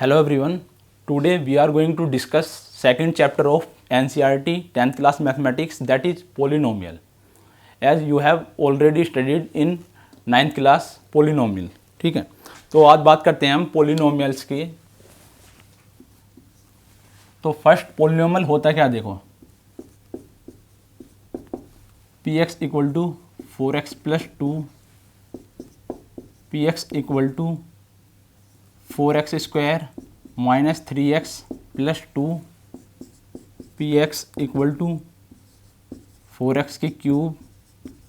Hello everyone. Today we are going to discuss second chapter of NCERT 10th class mathematics, that is polynomial. As you have already studied in 9th class polynomial. ठीक है, तो आज बात करते हैं हम polynomials की। तो फर्स्ट पोलिनोमियल होता क्या, देखो px equal to 4x plus 2, px equal to 4x square minus 3x plus 2, px equal to 4x की cube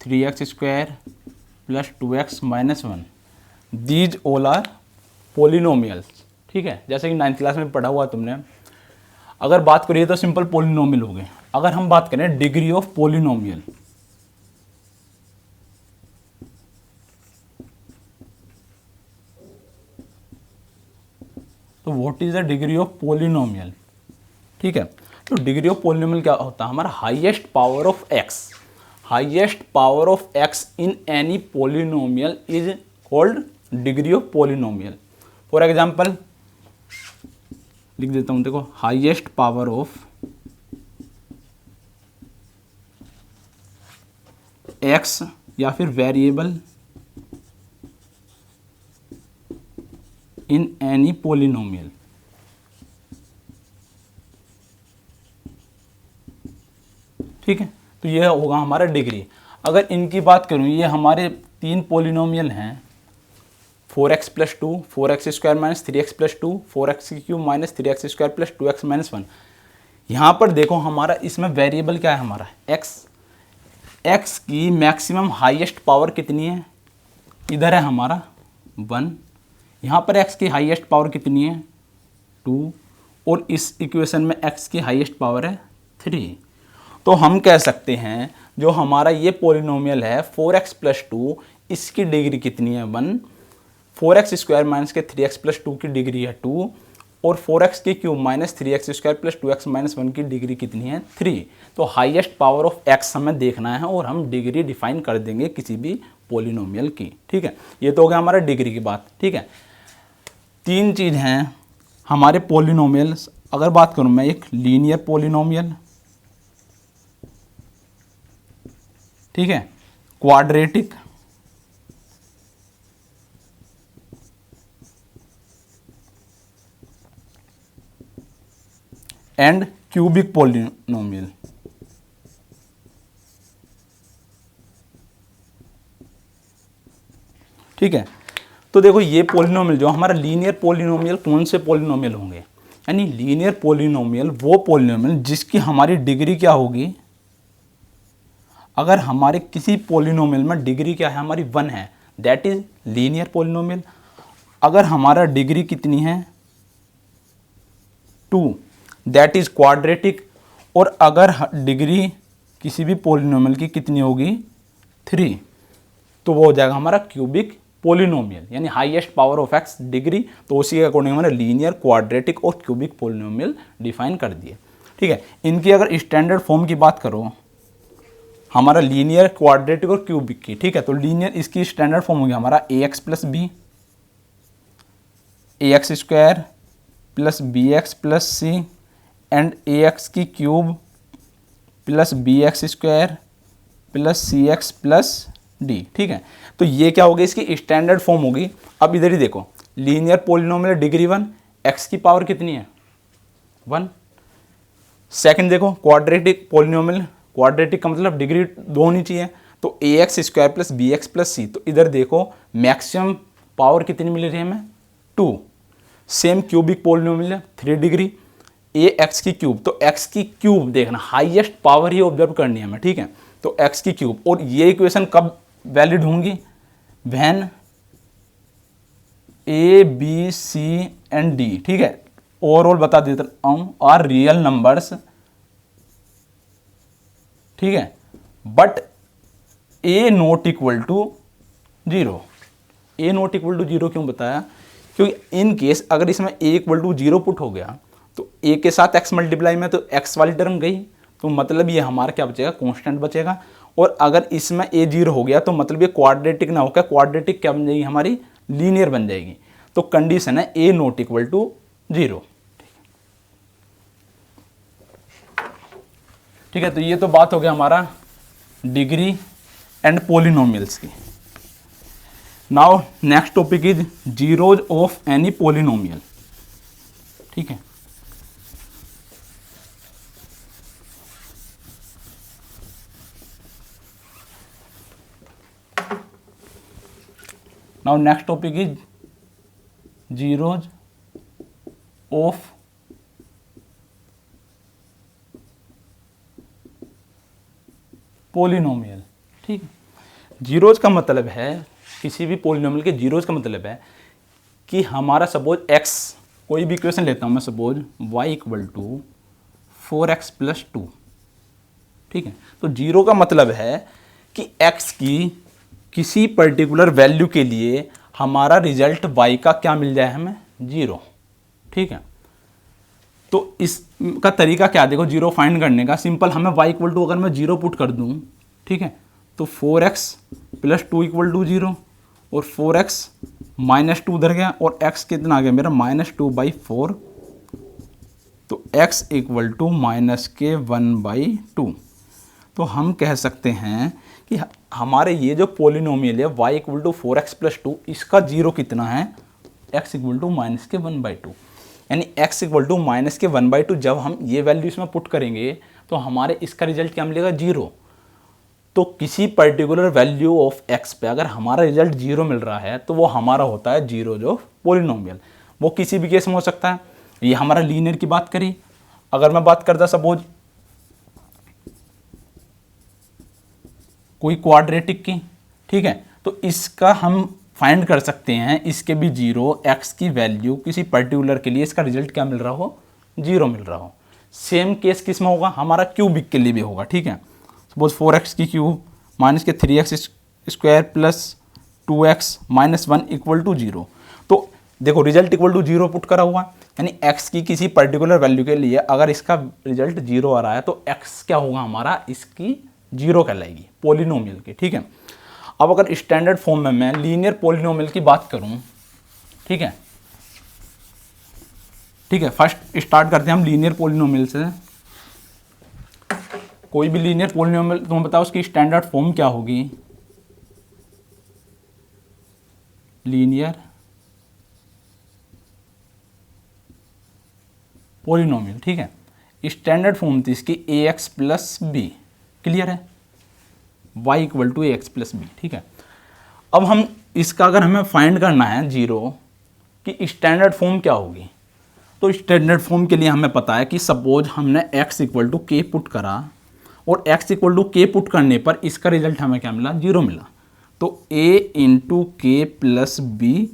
3x square plus 2x minus 1। These all are polynomials. ठीक है, जैसे कि 9th क्लास में पढ़ा हुआ तुमने। अगर बात करिए तो सिंपल पोलिनोमियल हो गए। अगर हम बात करें डिग्री ऑफ पोलिनोमियल, तो what is the degree of polynomial. ठीक है, तो डिग्री ऑफ पोलिनोमियल क्या होता है, हमारा highest power of x. Highest power of x in any polynomial is called degree of polynomial. For example लिख देता हूं, देखो हाईएस्ट पावर ऑफ एक्स या फिर वेरिएबल इन एनी पोलिनोमियल। ठीक है, तो यह होगा हमारा डिग्री। अगर इनकी बात करूं, ये हमारे तीन पोलिनोमियल हैं, 4x plus 2, 4x square minus 3x plus 2, 4x की cube minus 3x square plus 2x minus 1। यहाँ पर देखो हमारा इसमें वेरिएबल क्या है, हमारा x। x की मैक्सिमम हाईएस्ट पावर कितनी है, इधर है हमारा 1। यहाँ पर x की हाईएस्ट पावर कितनी है 2, और इस इक्वेशन में x की हाईएस्ट पावर है 3। तो हम कह सकते हैं जो हमारा ये पोलिनोमियल है 4x प्लस 2, इसकी डिग्री कितनी है 1। 4x स्क्वायर माइनस के 3x प्लस 2 की डिग्री है 2, और 4x की cube minus 3x square plus 2x minus 1 की डिग्री कितनी है 3। तो हाईएस्ट पावर ऑफ x हमें देखना है और हम डिग्री डिफाइन कर देंगे किसी भी पोलिनोमियल की। ठीक है, ये तो हो गया हमारा डिग्री की बात। ठीक है, तीन चीज़ हैं हमारे पोलिनोमियल्स। अगर बात करूं मैं, एक लीनियर पोलिनोमियल, ठीक है, क्वाड्रेटिक, एंड क्यूबिक पोलिनोमियल। ठीक है, तो देखो ये पोलिनोमियल जो हमारा लीनियर पोलिनोमियल, कौन से पोलिनोमियल होंगे, यानी लीनियर पोलिनोमियल वो पोलिनोमियल जिसकी हमारी डिग्री क्या होगी। अगर हमारे किसी पोलिनोमियल में डिग्री क्या है, हमारी 1 है, दैट इज लीनियर पोलिनोमियल। अगर हमारा डिग्री कितनी है 2, दैट इज क्वाड्रेटिक। और अगर डिग्री किसी भी पोलिनोमियल की कितनी होगी 3, तो वो हो जाएगा हमारा क्यूबिक पोलिनोमियल, यानी highest power of x degree. तो उसी के अकॉर्डिंग हमारे लीनियर, क्वाड्रेटिक और क्यूबिक पोलिनोमियल डिफाइन कर दिए। ठीक है, इनकी अगर स्टैंडर्ड फॉर्म की बात करो, हमारा लीनियर, क्वाड्रेटिक और क्यूबिक की, ठीक है, तो लीनियर इसकी स्टैंडर्ड फॉर्म होगी हमारा ax plus B, ax square plus bx plus C, and ax की cube plus bx square plus cx plus D. ठीक है, तो ये क्या होगी, इसकी स्टैंडर्ड फॉर्म होगी। अब इधर ही देखो, लीनियर पोलिनोमियल डिग्री 1, x की पावर कितनी है 1। सेकंड देखो क्वाड्रेटिक पोलिनोमियल, क्वाड्रेटिक का मतलब डिग्री 2 होनी चाहिए, तो ax square plus bx plus c. तो इधर देखो मैक्सिमम पावर कितनी मिल रही है हमें 2। Same cubic polynomial 3 degree, ax की क्यूब, तो x की क्यूब देखना, हाईएस्ट पावर ही ऑब्जर्व करनी है हमें। ठीक है, तो x की क्यूब, और ये इक्वेशन कब वैलिड होंगी, when a b c and d। ठीक है, ओवरऑल बता देता हूँ, आर रियल नंबर्स। ठीक है, but a not equal to 0। a not equal to 0 क्यों बताया, क्योंकि इन केस अगर इसमें a इक्वल टू 0 पुट हो गया, तो a के साथ x मल्टीप्लाई में तो x वाली टर्म गई, तो मतलब ये हमारा क्या बचेगा, कांस्टेंट बचेगा। और अगर इसमें a 0 हो गया तो मतलब ये क्वाड्रेटिक ना होकर क्वाड्रेटिक क्या बन जाएगी, हमारी लीनियर बन जाएगी। तो कंडीशन है a नॉट इक्वल टू 0। ठीक है, तो ये तो बात हो गया हमारा डिग्री एंड पोलिनोमियल्स की। Now next topic is zeros of any polynomial. ठीक है, now next topic is zeros of polynomial. ठीक है, जीरोज का मतलब है, किसी भी पोलिनोमियल के जीरोज का मतलब है कि हमारा सपोज x, कोई भी इक्वेशन लेता हूँ मैं, suppose y equal to 4x plus 2। ठीक है, तो जीरो का मतलब है कि x की किसी पर्टिकुलर वैल्यू के लिए हमारा रिजल्ट y का क्या मिल जाए हमें, 0। ठीक है, तो इसका तरीका क्या, देखो जीरो फाइंड करने का सिंपल, हमें y इक्वल टू अगर मैं 0 पुट कर दूं, ठीक है, तो 4x प्लस 2 इक्वल टू 0 और 4x माइनस 2 उधर गया और x कितना आ गया मेरा, -2/4। तो x इक्वल टू -1/2। तो हम कह सकते हैं कि हमारे ये जो पोलिनोमियल है y equal to 4x plus 2, इसका जीरो कितना है, x इक्वल टू -1/2। यानी x इक्वल टू -1/2 जब हम ये वैल्यू इसमें पुट करेंगे तो हमारे इसका रिजल्ट क्या मिलेगा, 0। तो किसी पर्टिकुलर वैल्यू ऑफ x पे अगर हमारा रिजल्ट 0 मिल रहा है तो वो हमारा होता है जीरोज ऑफ पोलिनोमियल। वो किसी भी केस में हो सकता है। ये हमारा लीनियर की बात करी। अगर मैं बात करता सपोज कोई क्वाड्रेटिक की, ठीक है, तो इसका हम फाइंड कर सकते हैं, इसके भी 0, x की वैल्यू किसी पर्टिकुलर के लिए इसका रिजल्ट क्या मिल रहा हो, 0 मिल रहा हो। सेम केस किस में होगा, हमारा क्यूबिक के लिए भी होगा। ठीक है, सपोज 4x की क्यूब माइनस के 3x square plus 2x minus 1 equal to 0। तो देखो रिजल्ट इक्वल टू 0 पुट करा हुआ, यानी x की किसी पर्टिकुलर वैल्यू के लिए अगर इसका रिजल्ट 0 आ रहा है तो x क्या होगा हमारा, इसकी 0 कहलाएगी पोलिनोमियल की। ठीक है, अब अगर स्टैंडर्ड फॉर्म में मैं लीनियर पोलिनोमियल की बात करूं, ठीक है, फर्स्ट स्टार्ट करते हैं हम लीनियर पोलिनोमियल से। कोई भी लीनियर पोलिनोमियल तुम्हें बताओ उसकी स्टैंडर्ड फॉर्म क्या होगी, लीनियर पोलिनोमियल। ठीक है, स्टैंडर्ड फॉर्म थी इसकी ax प्लस बी, क्लियर है, y equal to ax plus B. ठीक है, अब हम इसका अगर हमें फाइंड करना है 0 की स्टैंडर्ड फॉर्म क्या होगी, तो स्टैंडर्ड फॉर्म के लिए हमें पता है कि सपोज हमने x equal to K put करा और x equal to K put करने पर इसका रिजल्ट हमें क्या मिला, 0 मिला। तो a into K plus B,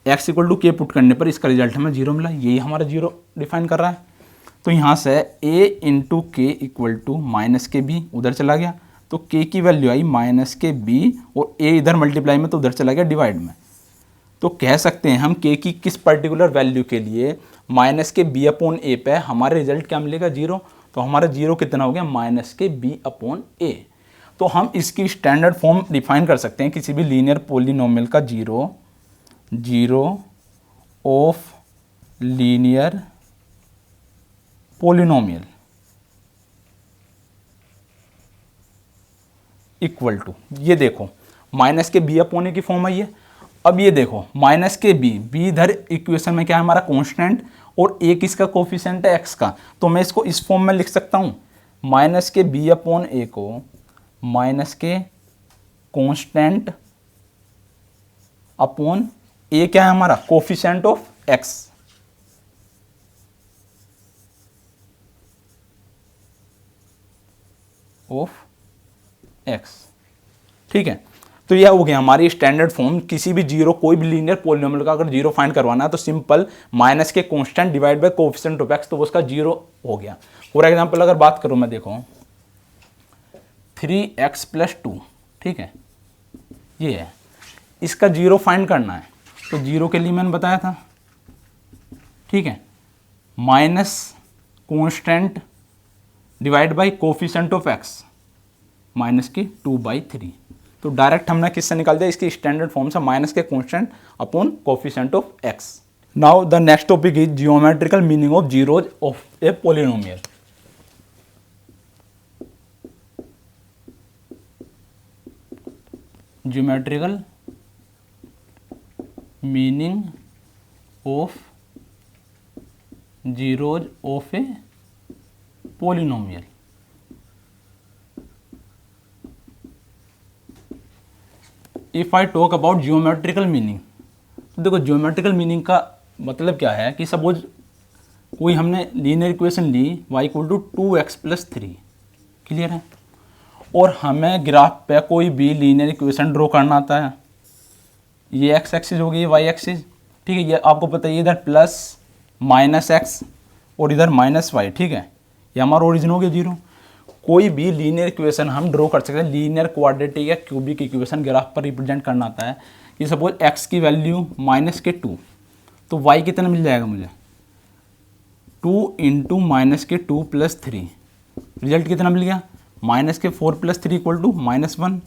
X equal to K put करने पर इसका रिजल्ट हमें 0 मिला, यही हमारा 0 डिफाइन कर रहा है। तो यहाँ से a इंटू के इक्वल टू माइनस के बी, उधर चला गया तो k की वैल्यू आई माइनस के बी और a इधर मल्टीप्लाई में तो उधर चला गया डिवाइड में। तो कह सकते हैं हम k की किस पर्टिकुलर वैल्यू के लिए माइनस के बी अपॉन ए पे हमारे रिजल्ट क्या मिलेगा, 0। तो हमारा 0 कितना हो गया, माइनस के बी अपॉन ए। तो हम इसकी स्टैंडर्ड फॉर्म डिफाइन कर सकते हैं किसी भी लीनियर पोलिनोमियल का, 0 of linear polynomial equal to, ये देखो माइनस के बी अपॉन ए की फॉर्म है ये। अब ये देखो माइनस के बी, इधर इक्वेशन में क्या है हमारा कांस्टेंट और ए किसका कोफिशिएंट है, एक्स का। तो मैं इसको इस फॉर्म में लिख सकता हूँ, माइनस के बी अपॉन ए को माइनस के कांस्टेंट अपॉन ए क्या है हमारा, कोफिशिएंट ऑफ एक्स। ठीक है, तो यह हो गया हमारी स्टैंडर्ड फॉर्म। किसी भी 0, कोई भी लीनियर पोलिनोमियल का अगर 0 फाइंड करवाना है तो सिंपल माइनस के constant divide bye coefficient of x, तो उसका 0 हो गया। फॉर एग्जांपल अगर बात करूं मैं, देखो 3x प्लस 2, ठीक है, ये है, इसका 0 फाइंड करना है तो 0 के लिए मैंने बताया था, ठीक है, minus constant divide bye coefficient of x minus के 2/3। तो डायरेक्ट हमने किससे निकाल दिया, इसकी स्टैंडर्ड फॉर्म से माइनस के constant upon coefficient of x now the next topic is geometrical meaning of zeros of A polynomial. Geometrical meaning of zeros of A polynomial. If I talk about geometrical meaning, तो देखो geometrical meaning का मतलब क्या है कि suppose कोई हमने linear equation ली y equal to 2x+3, clear है, और हमें ग्राफ पे कोई भी लीनियर इक्वेशन ड्रॉ करना आता है। ये x एक्सिस होगी, ये y एक्सिस, ठीक है, ये आपको पता है, इधर प्लस माइनस एक्स और इधर माइनस वाई, ठीक है, ये हमारा ओरिजिन हो गया 0। कोई भी लीनियर इक्वेशन हम ड्रॉ कर सकते हैं, लीनियर क्वाड्रेटिक या क्यूबिक इक्वेशन ग्राफ पर रिप्रेजेंट करना आता है कि सपोज x की वैल्यू -2, तो y कितना मिल जाएगा मुझे 2 इंटू -2 + 3, रिजल्ट कितना मिल गया -4 + 3 = -1,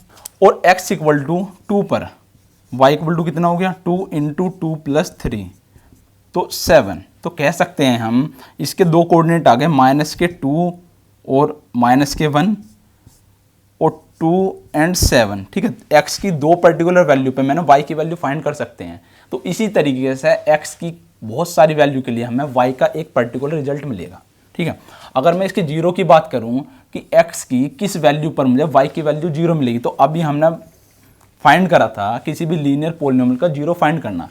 और x इक्वल टू 2 पर y इक्वल टू कितना हो गया 2 इंटू 2 + 3, तो 7। तो कह सकते हैं हम इसके दो कोऑर्डिनेट आ गए -2 और -1 और 2 और 7, ठीक है। x की दो पर्टिकुलर वैल्यू पे मैंने y की वैल्यू फाइंड कर सकते हैं। तो इसी तरीके से x की बहुत सारी वैल्यू के लिए हमें y का एक पर्टिकुलर रिजल्ट मिलेगा, ठीक है। अगर मैं इसके 0 की बात करूं कि x की किस वैल्यू पर मुझे y की वैल्यू 0 मिलेगी, तो अभी हमने फाइंड करा था किसी भी लीनियर पोलिनोमियल का 0 फाइंड करना,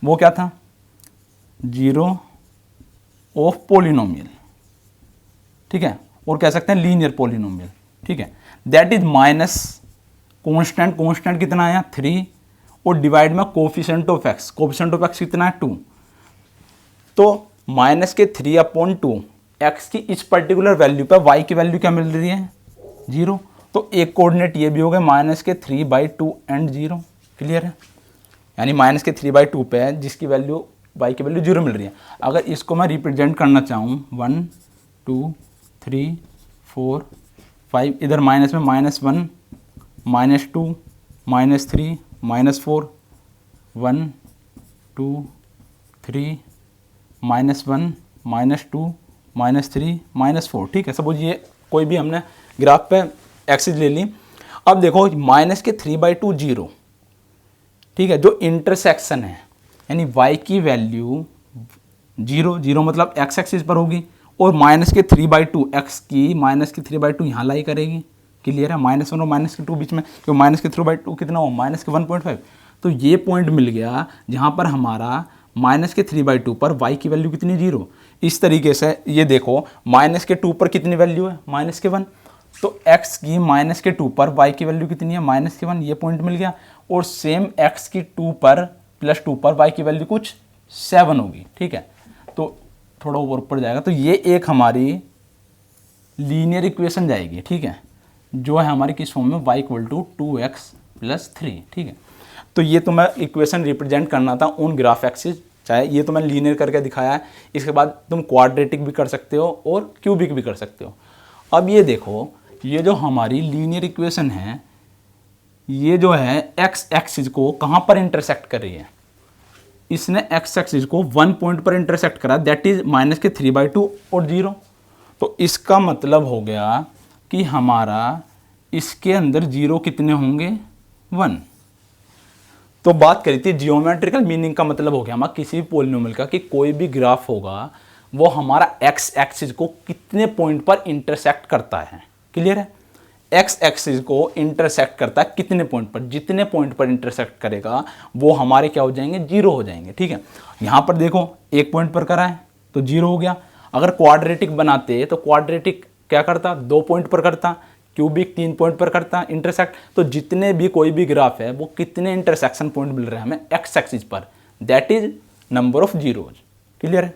वो क्या था 0 ऑफ पोलिनोमियल, ठीक है, और कह सकते हैं लीनियर पोलिनोमियल, ठीक है। दैट इज माइनस कांस्टेंट कितना आया 3 और डिवाइड में कोफिशिएंट ऑफ x कितना है 2, तो -3/2 x की इस पर्टिकुलर वैल्यू पर y की वैल्यू क्या मिल रही है 0, तो एक कोऑर्डिनेट ये भी हो गया -3/2 एंड 0, क्लियर है, यानी -3/2 पे है जिसकी वैल्यू y की वैल्यू 0 मिल रही है। अगर इसको मैं रिप्रेजेंट करना चाहूँ 1 2 3 4 5, इधर माइनस में -1 -2 -3 -4 1 2 3 -1 -2 -3 -4, ठीक है। सपोज ये कोई भी हमने ग्राफ पे एक्सिस ले ली। अब देखो -3/2 0, ठीक है, जो इंटरसेक्शन है यानी y की वैल्यू 0 मतलब x एक्सिस पर होगी और -3/2 x की -3/2 यहाँ लाई करेगी, क्लियर है, -1 और -2 बीच में, तो -3/2 कितना हो -1.5, तो ये पॉइंट मिल गया जहाँ पर हमारा -3/2 पर y की वैल्यू कितनी 0। इस तरीके से ये देखो -2 पर कितनी वैल्यू है -1, तो x की -2 पर y की वैल्यू कितनी है -1, ये पॉइंट मिल गया, और सेम x की 2 पर +2 पर y की वैल्यू कुछ 7 होगी, ठीक है, तो थोड़ा ऊपर जाएगा, तो ये एक हमारी लीनियर इक्वेशन जाएगी, ठीक है, जो है हमारी किस फॉर्म में y इक्वल टू 2x + 3, ठीक है। तो ये तो मैं इक्वेशन रिप्रेजेंट करना था ऑन ग्राफ एक्सिस, चाहे ये तो मैंने लीनियर करके दिखाया है, इसके बाद तुम क्वाड्रेटिक भी कर सकते हो और क्यूबिक भी कर सकते हो। अब ये देखो ये जो हमारी लीनियर इक्वेशन है ये जो है x एक्सिस को कहाँ पर इंटरसेक्ट कर रही है, इसने x एक्सिस को 1 पॉइंट पर इंटरसेक्ट करा, दैट इज -3/2 और 0, तो इसका मतलब हो गया कि हमारा इसके अंदर 0 कितने होंगे 1। तो बात करी थी जियोमेट्रिकल मीनिंग का मतलब हो गया हमारा किसी भी पोलिनोमियल का कि कोई भी ग्राफ होगा वो हमारा x एक्सिस को कितने पॉइंट पर इंटरसेक्ट करता है, क्लियर है, x एक्सिस को इंटरसेक्ट करता है कितने पॉइंट पर, जितने पॉइंट पर इंटरसेक्ट करेगा वो हमारे क्या हो जाएंगे 0 हो जाएंगे, ठीक है। यहाँ पर देखो एक पॉइंट पर करा है तो 0 हो गया, अगर क्वाड्रेटिक बनाते तो क्वाड्रेटिक क्या करता 2 पॉइंट पर करता, क्यूबिक 3 पॉइंट पर करता इंटरसेक्ट, तो जितने भी कोई भी ग्राफ है वो कितने इंटरसेक्शन पॉइंट मिल रहे हैं हमें x एक्सिस पर, that is number of zeros, clear है।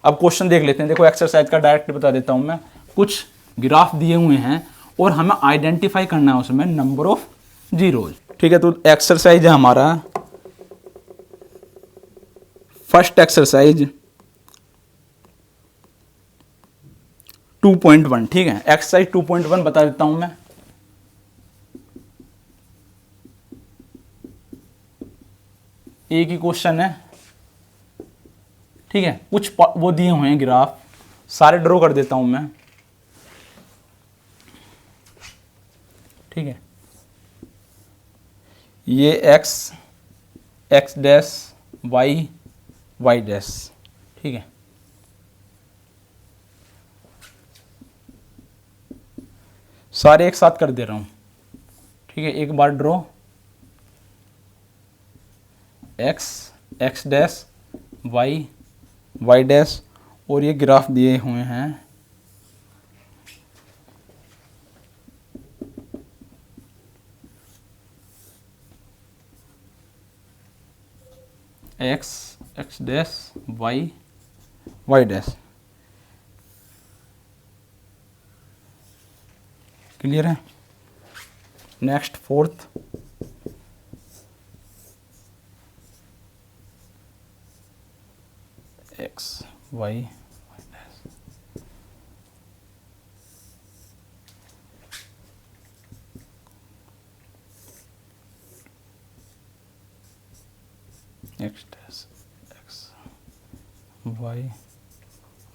अब क्वेश्चन देख लेते हैं, देखो एक्सरसाइज का डायरेक्ट बता देता हूँ मैं, कुछ ग्राफ दिए हुए हैं और हमें आइडेंटिफाई करना है उसमें नंबर ऑफ जीरोज, ठीक है। तो एक्सरसाइज है हमारा फर्स्ट एक्सरसाइज 2.1, ठीक है, एक्सरसाइज 2.1 बता देता हूं मैं। एक ही क्वेश्चन है, ठीक है, कुछ वो दिए हुए हैं ग्राफ, सारे ड्रॉ कर देता हूं मैं। ठीक है, ये X, x dash, Y, Y dash. ठीक है, सारे एक साथ कर दे रहा हूं। ठीक है, एक बार draw, x, x dash, Y, Y dash, और ये ग्राफ दिए हुए हैं x, x dash, Y, Y dash. Clear है? Next fourth, x, y, Y dash. X dash, x, y,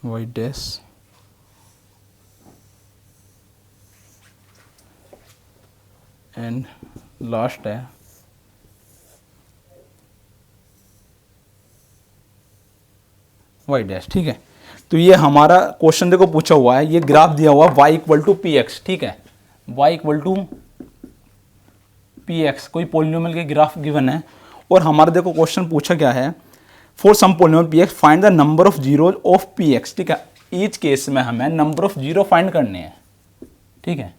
Y dash, and last है वाई डैश। ठीक है, तो ये हमारा क्वेश्चन देखो पूछा हुआ है, ये ग्राफ दिया हुआ y equal to P X. ठीक है, y equal to P X, कोई पोलिनोमियल के ग्राफ गिवन है, और हमारा देखो क्वेश्चन पूछा क्या है, for some polynomial P X find the number of zeros of P X. ठीक है, ईच केस में हमें नंबर ऑफ जीरो फाइंड करने हैं। ठीक है,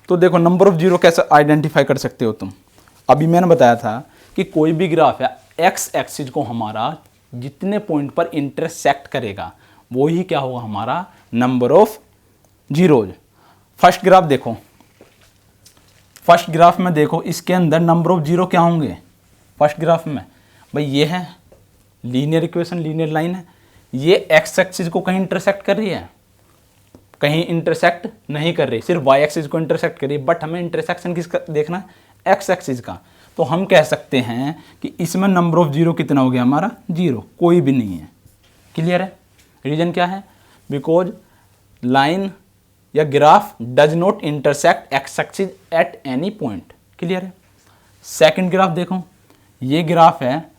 तो देखो नंबर ऑफ जीरो कैसे आइडेंटिफाई कर सकते हो तुम। अभी मैंने बताया था कि कोई भी ग्राफ है, एक्स एक्सिस को हमारा जितने पॉइंट पर इंटरसेक्ट करेगा वो ही क्या होगा, हमारा number of zeros. First graph देखो, फर्स्ट ग्राफ में देखो इसके अंदर नंबर ऑफ जीरो क्या होंगे फर्स्ट ग्राफ में। भाई ये है लीनियर इक्वेशन, लीनियर लाइन है, ये एक्स एक्सिस को कहीं इंटरसेक्ट कर रही है, कहीं इंटरसेक्ट नहीं कर रही, सिर्फ वाई एक्सिस को इंटरसेक्ट कर रही है, बट हमें इंटरसेक्शन किसका देखना है, एक्स एक्सिस का। तो हम कह सकते हैं कि इसमें नंबर ऑफ जीरो कितना हो गया हमारा, जीरो, कोई भी नहीं है। क्लियर है? रीजन क्या है, बिकॉज लाइन या graph does not intersect x axis at any point. Clear है? सेकंड ग्राफ देखो, ये ग्राफ है,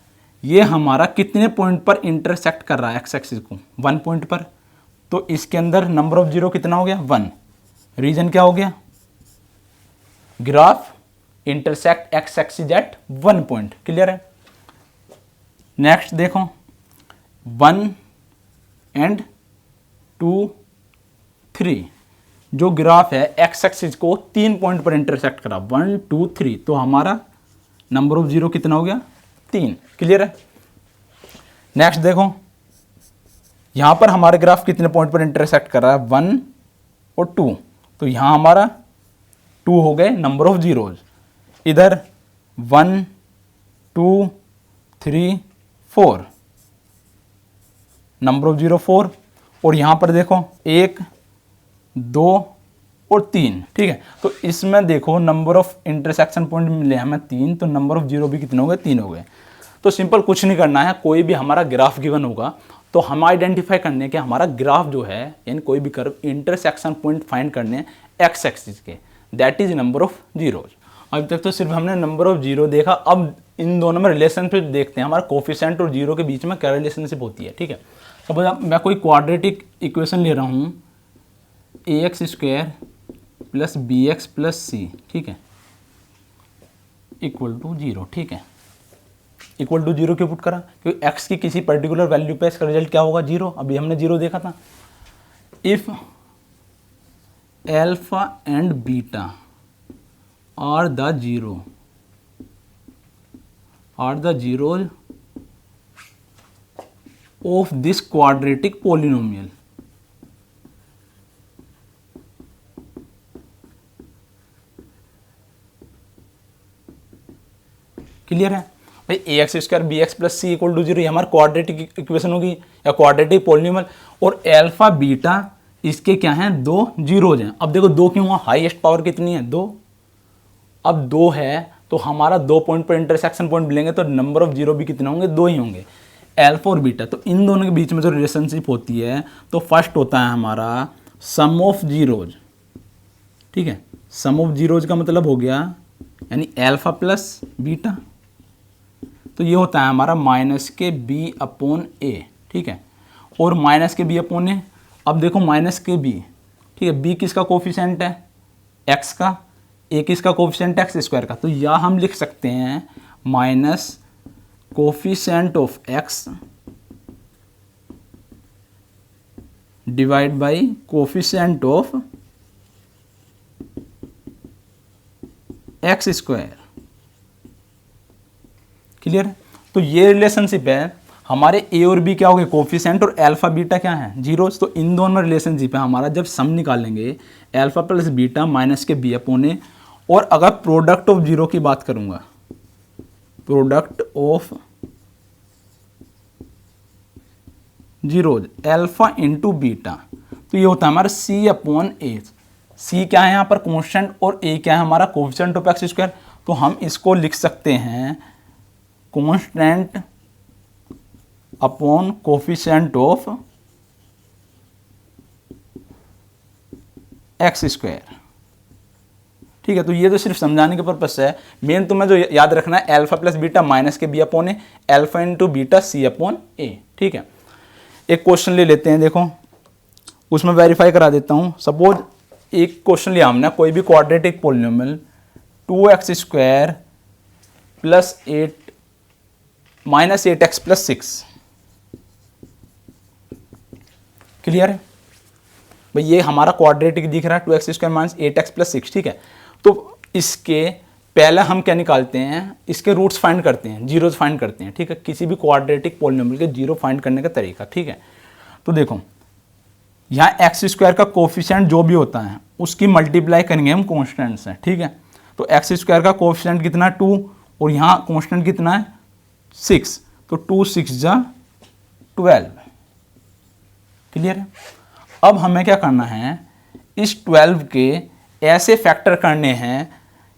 ये हमारा कितने पॉइंट पर इंटरसेक्ट कर रहा है एक्स एक्सिस को, 1 पॉइंट पर, तो इसके अंदर नंबर ऑफ जीरो कितना हो गया, 1। रीजन क्या हो गया, graph intersect x axis at 1 point. Clear है? नेक्स्ट देखो 1 एंड 2 3, जो ग्राफ है एक्स एक्सिस को 3 पॉइंट पर इंटरसेक्ट करा, 1 2 3, तो हमारा नंबर ऑफ जीरो कितना हो गया, 3। क्लियर है? नेक्स्ट देखो यहां पर हमारे ग्राफ कितने पॉइंट पर इंटरसेक्ट कर रहा है, 1 और 2, तो यहां हमारा 2 हो गए नंबर ऑफ जीरोज। इधर 1 2 3 4, नंबर ऑफ जीरो 4, और यहां पर देखो 1 2 और 3। ठीक है, तो इसमें देखो नंबर ऑफ इंटरसेक्शन पॉइंट मिले हमें 3, तो नंबर ऑफ जीरो भी कितने हो गए, 3 हो गए। तो सिंपल कुछ नहीं करना है, कोई भी हमारा ग्राफ गिवन होगा तो हम आइडेंटिफाई करने के हमारा ग्राफ जो है, यानी कोई भी कर्व इंटरसेक्शन पॉइंट फाइंड करने एक्स एक्सिस के, that is number of zeros. अभी तक तो सिर्फ हमने नंबर ऑफ जीरो देखा, अब इन दोनों में रिलेशनशिप देखते हैं, हमारा कोफिशिएंट और जीरो के बीच में क्या रिलेशनशिप होती है। ठीक है, सपोज मैं कोई क्वाड्रेटिक इक्वेशन ले रहा हूँ, a x square plus B x plus c, ठीक है, इक्वल टू जीरो। ठीक है, इक्वल टू जीरो क्यों पुट करा, क्योंकि एक्स की किसी पर्टिकुलर वैल्यू पे इसका रिजल्ट क्या होगा, जीरो। अभी हमने जीरो देखा था। If alpha and beta are the zeros of this quadratic polynomial, clear है भाई, a x square b x plus c equal to zero, ये हमारी क्वाड्रेटिक इक्वेशन होगी या क्वाड्रेटिक पोलिनोमियल, और एल्फा बीटा इसके क्या हैं, 2 जीरोज हैं। अब देखो 2 क्यों हुआ, हाईएस्ट पावर कितनी है, 2। अब 2 है तो हमारा 2 पॉइंट पर इंटरसेक्शन पॉइंट मिलेंगे तो नंबर ऑफ जीरो भी कितने होंगे, 2 ही होंगे, अल्फा और बीटा। तो इन दोनों के बीच में जो रिलेशनशिप होती है तो फर्स्ट होता है हमारा सम ऑफ जीरोज, ठीक है। सम ऑफ जीरोज का मतलब हो गया यानी अल्फा प्लस बीटा, तो ये होता है हमारा माइनस के बी अपॉन ए, ठीक है। और माइनस के बी अपॉन ए, अब देखो माइनस के बी, ठीक है, बी किसका कोफिशिएंट है, एक्स का, ए किसका कोफिशिएंट एक्स स्क्वायर का, तो या हम लिख सकते हैं minus coefficient of x divide by coefficient of x square. Clear है? तो ये रिलेशनशिप है हमारे ए और बी क्या हो गए, कोफिशिएंट, और अल्फा बीटा क्या है, जीरोस। तो इन दोनों रिलेशनशिप है हमारा, जब सम निकालेंगे अल्फा प्लस बीटा माइनस के बी अपॉन ए। और अगर प्रोडक्ट ऑफ जीरो की बात करूंगा, product of zeros alpha into beta, तो ये होता है हमारा सी अपॉन ए। सी क्या है यहाँ पर, कांस्टेंट, और ए क्या है हमारा, कोफिशिएंट ऑफ एक्स स्क्वायर। तो हम इसको लिख सकते हैं constant upon coefficient of x square, ठीक है। तो ये तो सिर्फ समझाने के पर्पज से है, मेन तुम्हें जो याद रखना है अल्फा प्लस बीटा माइनस के b upon A, alpha into beta C upon a, ठीक है। एक क्वेश्चन ले लेते हैं, देखो उसमें वेरीफाई करा देता हूं। सपोज एक क्वेश्चन लिया हमने, कोई भी quadratic polynomial 2x square plus 8 minus 8x plus 6, clear है भाई, ये हमारा क्वाड्रेटिक दिख रहा है 2x square minus 8x plus 6, ठीक है। तो इसके पहले हम क्या निकालते हैं, इसके रूट्स फाइंड करते हैं, जीरोस फाइंड करते हैं, ठीक है। किसी भी क्वाड्रेटिक पॉलिनोमियल के जीरो फाइंड करने का तरीका, ठीक है। तो देखो यहाँ एक्स स्क्वायर का कोफिशिएंट जो भी होता है उसकी मल्टीप्लाई करेंगे हम कॉन्स्टेंट से, ठीक है। तो एक्स स्क्वायर का कोफिशिएंट कितना है 2, और यहाँ कॉन्स्टेंट कितना है 6, तो 2 6 जा 12, क्लियर है। अब हमें क्या करना है, इस 12 के ऐसे फैक्टर करने हैं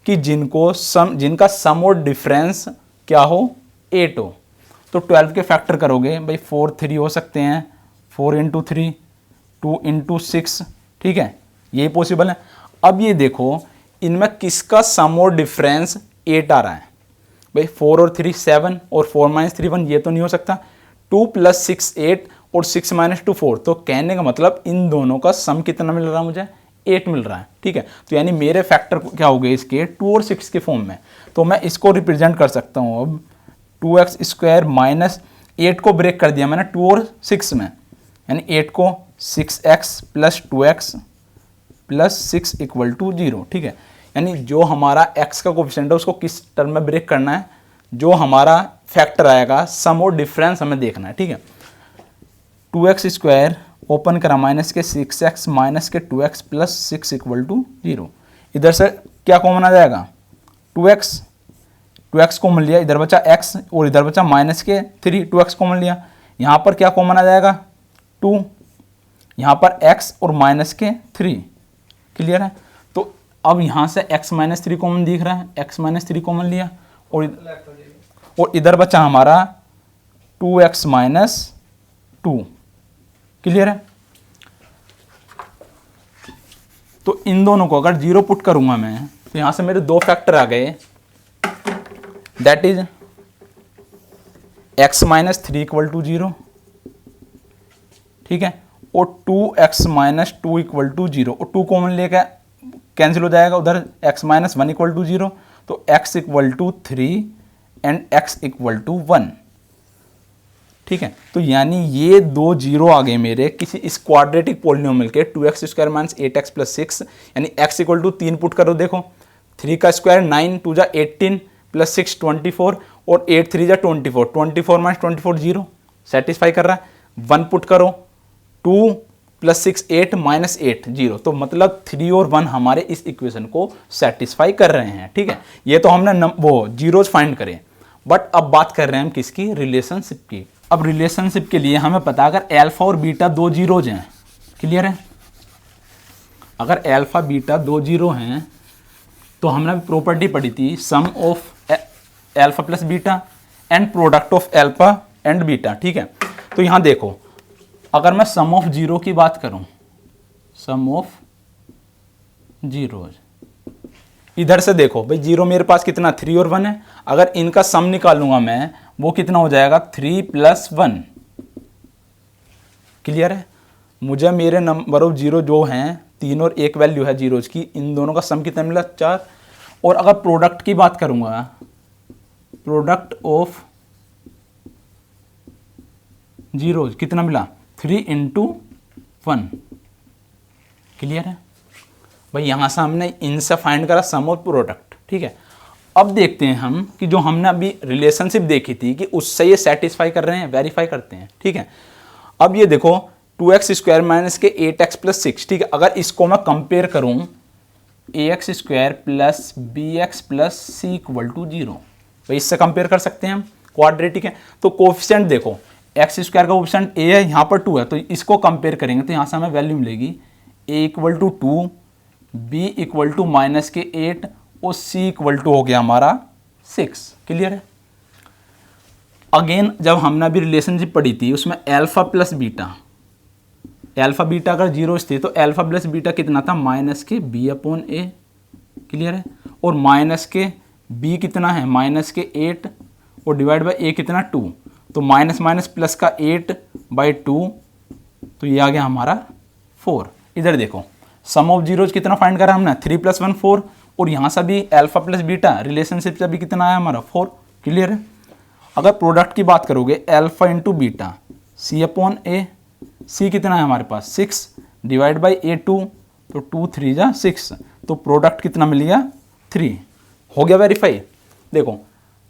कि जिनका सम और डिफरेंस क्या हो, 8 हो। तो 12 के फैक्टर करोगे भाई 4 3 हो सकते हैं, 4 इंटू 3, 2 इंटू 6, ठीक है, यही पॉसिबल है। अब ये देखो इनमें किसका सम और डिफरेंस 8 आ रहा है, भाई 4 और 3 7, और 4 माइनस 3 1, ये तो नहीं हो सकता। 2 प्लस 6 8 और 6 माइनस 2 4, तो कहने का मतलब इन दोनों का सम कितना मिल रहा है मुझे, 8 मिल रहा है, ठीक है। तो यानी मेरे फैक्टर क्या हो गए इसके 2 और 6 के फॉर्म में, तो मैं इसको रिप्रेजेंट कर सकता हूँ अब 2x स्क्वायर माइनस 8 को ब्रेक कर दिया मैंने 2 और 6 में, यानी 8 को 6x plus 2x plus 6 equal to 0, ठीक है। यानी जो हमारा x का कोफिशिएंट है उसको किस टर्म में ब्रेक करना है, जो हमारा फैक्टर आएगा सम और डिफरेंस हमें देखना है, ठीक है। 2x स्क्वायर ओपन करा माइनस के 6x माइनस के 2x प्लस 6 इक्वल टू 0, इधर से क्या कॉमन आ जाएगा 2x कॉमन लिया, इधर बचा x और इधर बचा माइनस के 3, 2x कॉमन लिया, यहाँ पर क्या कॉमन आ जाएगा 2, यहाँ पर x और माइनस के 3, क्लियर है। तो अब यहाँ से x माइनस 3 कॉमन दिख रहा है, x माइनस 3 कॉमन लिया, और इधर बचा हमारा 2x माइनस 2, क्लियर है। तो इन दोनों को अगर 0 पुट करूंगा मैं, तो यहां से मेरे 2 फैक्टर आ गए, that is x minus 3 equal to 0, ठीक है, और 2x माइनस 2 इक्वल टू 0, और 2 कॉमन लेकर कैंसिल हो जाएगा, उधर x माइनस 1 इक्वल टू 0, तो x equal to 3 and x equal to 1, ठीक है। तो यानी ये 2 जीरो आ गए मेरे किसी इस क्वाड्रेटिक पॉलिनोमियल के 2x square minus 8x plus 6, यानी x इक्वल टू 3 पुट करो, देखो 3 का स्क्वायर 9, 2 जा 18 प्लस 6 24, और 8 3 जा 24, 24 माइनस 24 0, सेटिस्फाई कर रहा है। 1 पुट करो, 2 प्लस 6 8 माइनस 8 0, तो मतलब 3 और 1 हमारे इस इक्वेशन को सेटिस्फाई कर रहे हैं, ठीक है। ये तो हमने वो जीरोज फाइंड करे, बट अब बात कर रहे हैं हम किसकी, रिलेशनशिप की। अब रिलेशनशिप के लिए हमें पता अगर अल्फा और बीटा 2 जीरोज हैं, क्लियर है, अगर अल्फा बीटा 2 जीरो हैं तो हमने प्रॉपर्टी पढ़ी थी sum of alpha plus beta and product of alpha and beta, ठीक है। तो यहाँ देखो, अगर मैं सम ऑफ जीरो की बात करूं, सम ऑफ जीरोज, इधर से देखो भाई, जीरो मेरे पास कितना 3 और 1 है, अगर इनका सम निकालूंगा मैं, वो कितना हो जाएगा 3 + 1। क्लियर है? मुझे मेरे नंबर ऑफ जीरो जो हैं 3 और 1 वैल्यू है जीरोज की, इन दोनों का सम कितना मिला 4। और अगर प्रोडक्ट की बात करूंगा, प्रोडक्ट ऑफ जीरोज कितना मिला 3 × 1। क्लियर है भाई? यहां से हमने इनसे फाइंड करा सम ऑफ प्रोडक्ट, ठीक है। अब देखते हैं हम कि जो हमने अभी रिलेशनशिप देखी थी कि उससे ये सेटिस्फाई कर रहे हैं, वेरीफाई करते हैं, ठीक है। अब ये देखो 2x² माइनस के 8x + 6, ठीक है। अगर इसको मैं कंपेयर करूं ax² + bx + c = 0, भाई इससे कंपेयर कर सकते हैं हम, क्वाड्रेटिक है। तो कोफिशिएंट देखो, x² का कोफिशिएंट a है, यहाँ पर 2 है, तो इसको कंपेयर करेंगे तो यहाँ से हमें वैल्यू मिलेगी a = 2, b = -8 और c = हो गया हमारा 6। क्लियर है? अगेन जब हमने अभी रिलेशनशिप पढ़ी थी उसमें alpha plus beta, alpha beta अगर जीरोस थे तो अल्फा प्लस बीटा कितना था -b/a। क्लियर है? और माइनस के b कितना है -8 और डिवाइड बाय a कितना 2, तो माइनस माइनस प्लस का 8/2, तो ये आ गया हमारा 4। इधर देखो सम ऑफ जीरोज कितना फाइंड करा हमने 3 + 1 4, और यहाँ से भी अल्फा प्लस बीटा रिलेशनशिप से भी कितना आया हमारा 4। क्लियर है? अगर प्रोडक्ट की बात करोगे अल्फा × बीटा c/a, c कितना है हमारे पास 6 डिवाइड बाई a2, तो 2 3 जा 6, तो प्रोडक्ट कितना मिल गया 3। हो गया वेरीफाई? देखो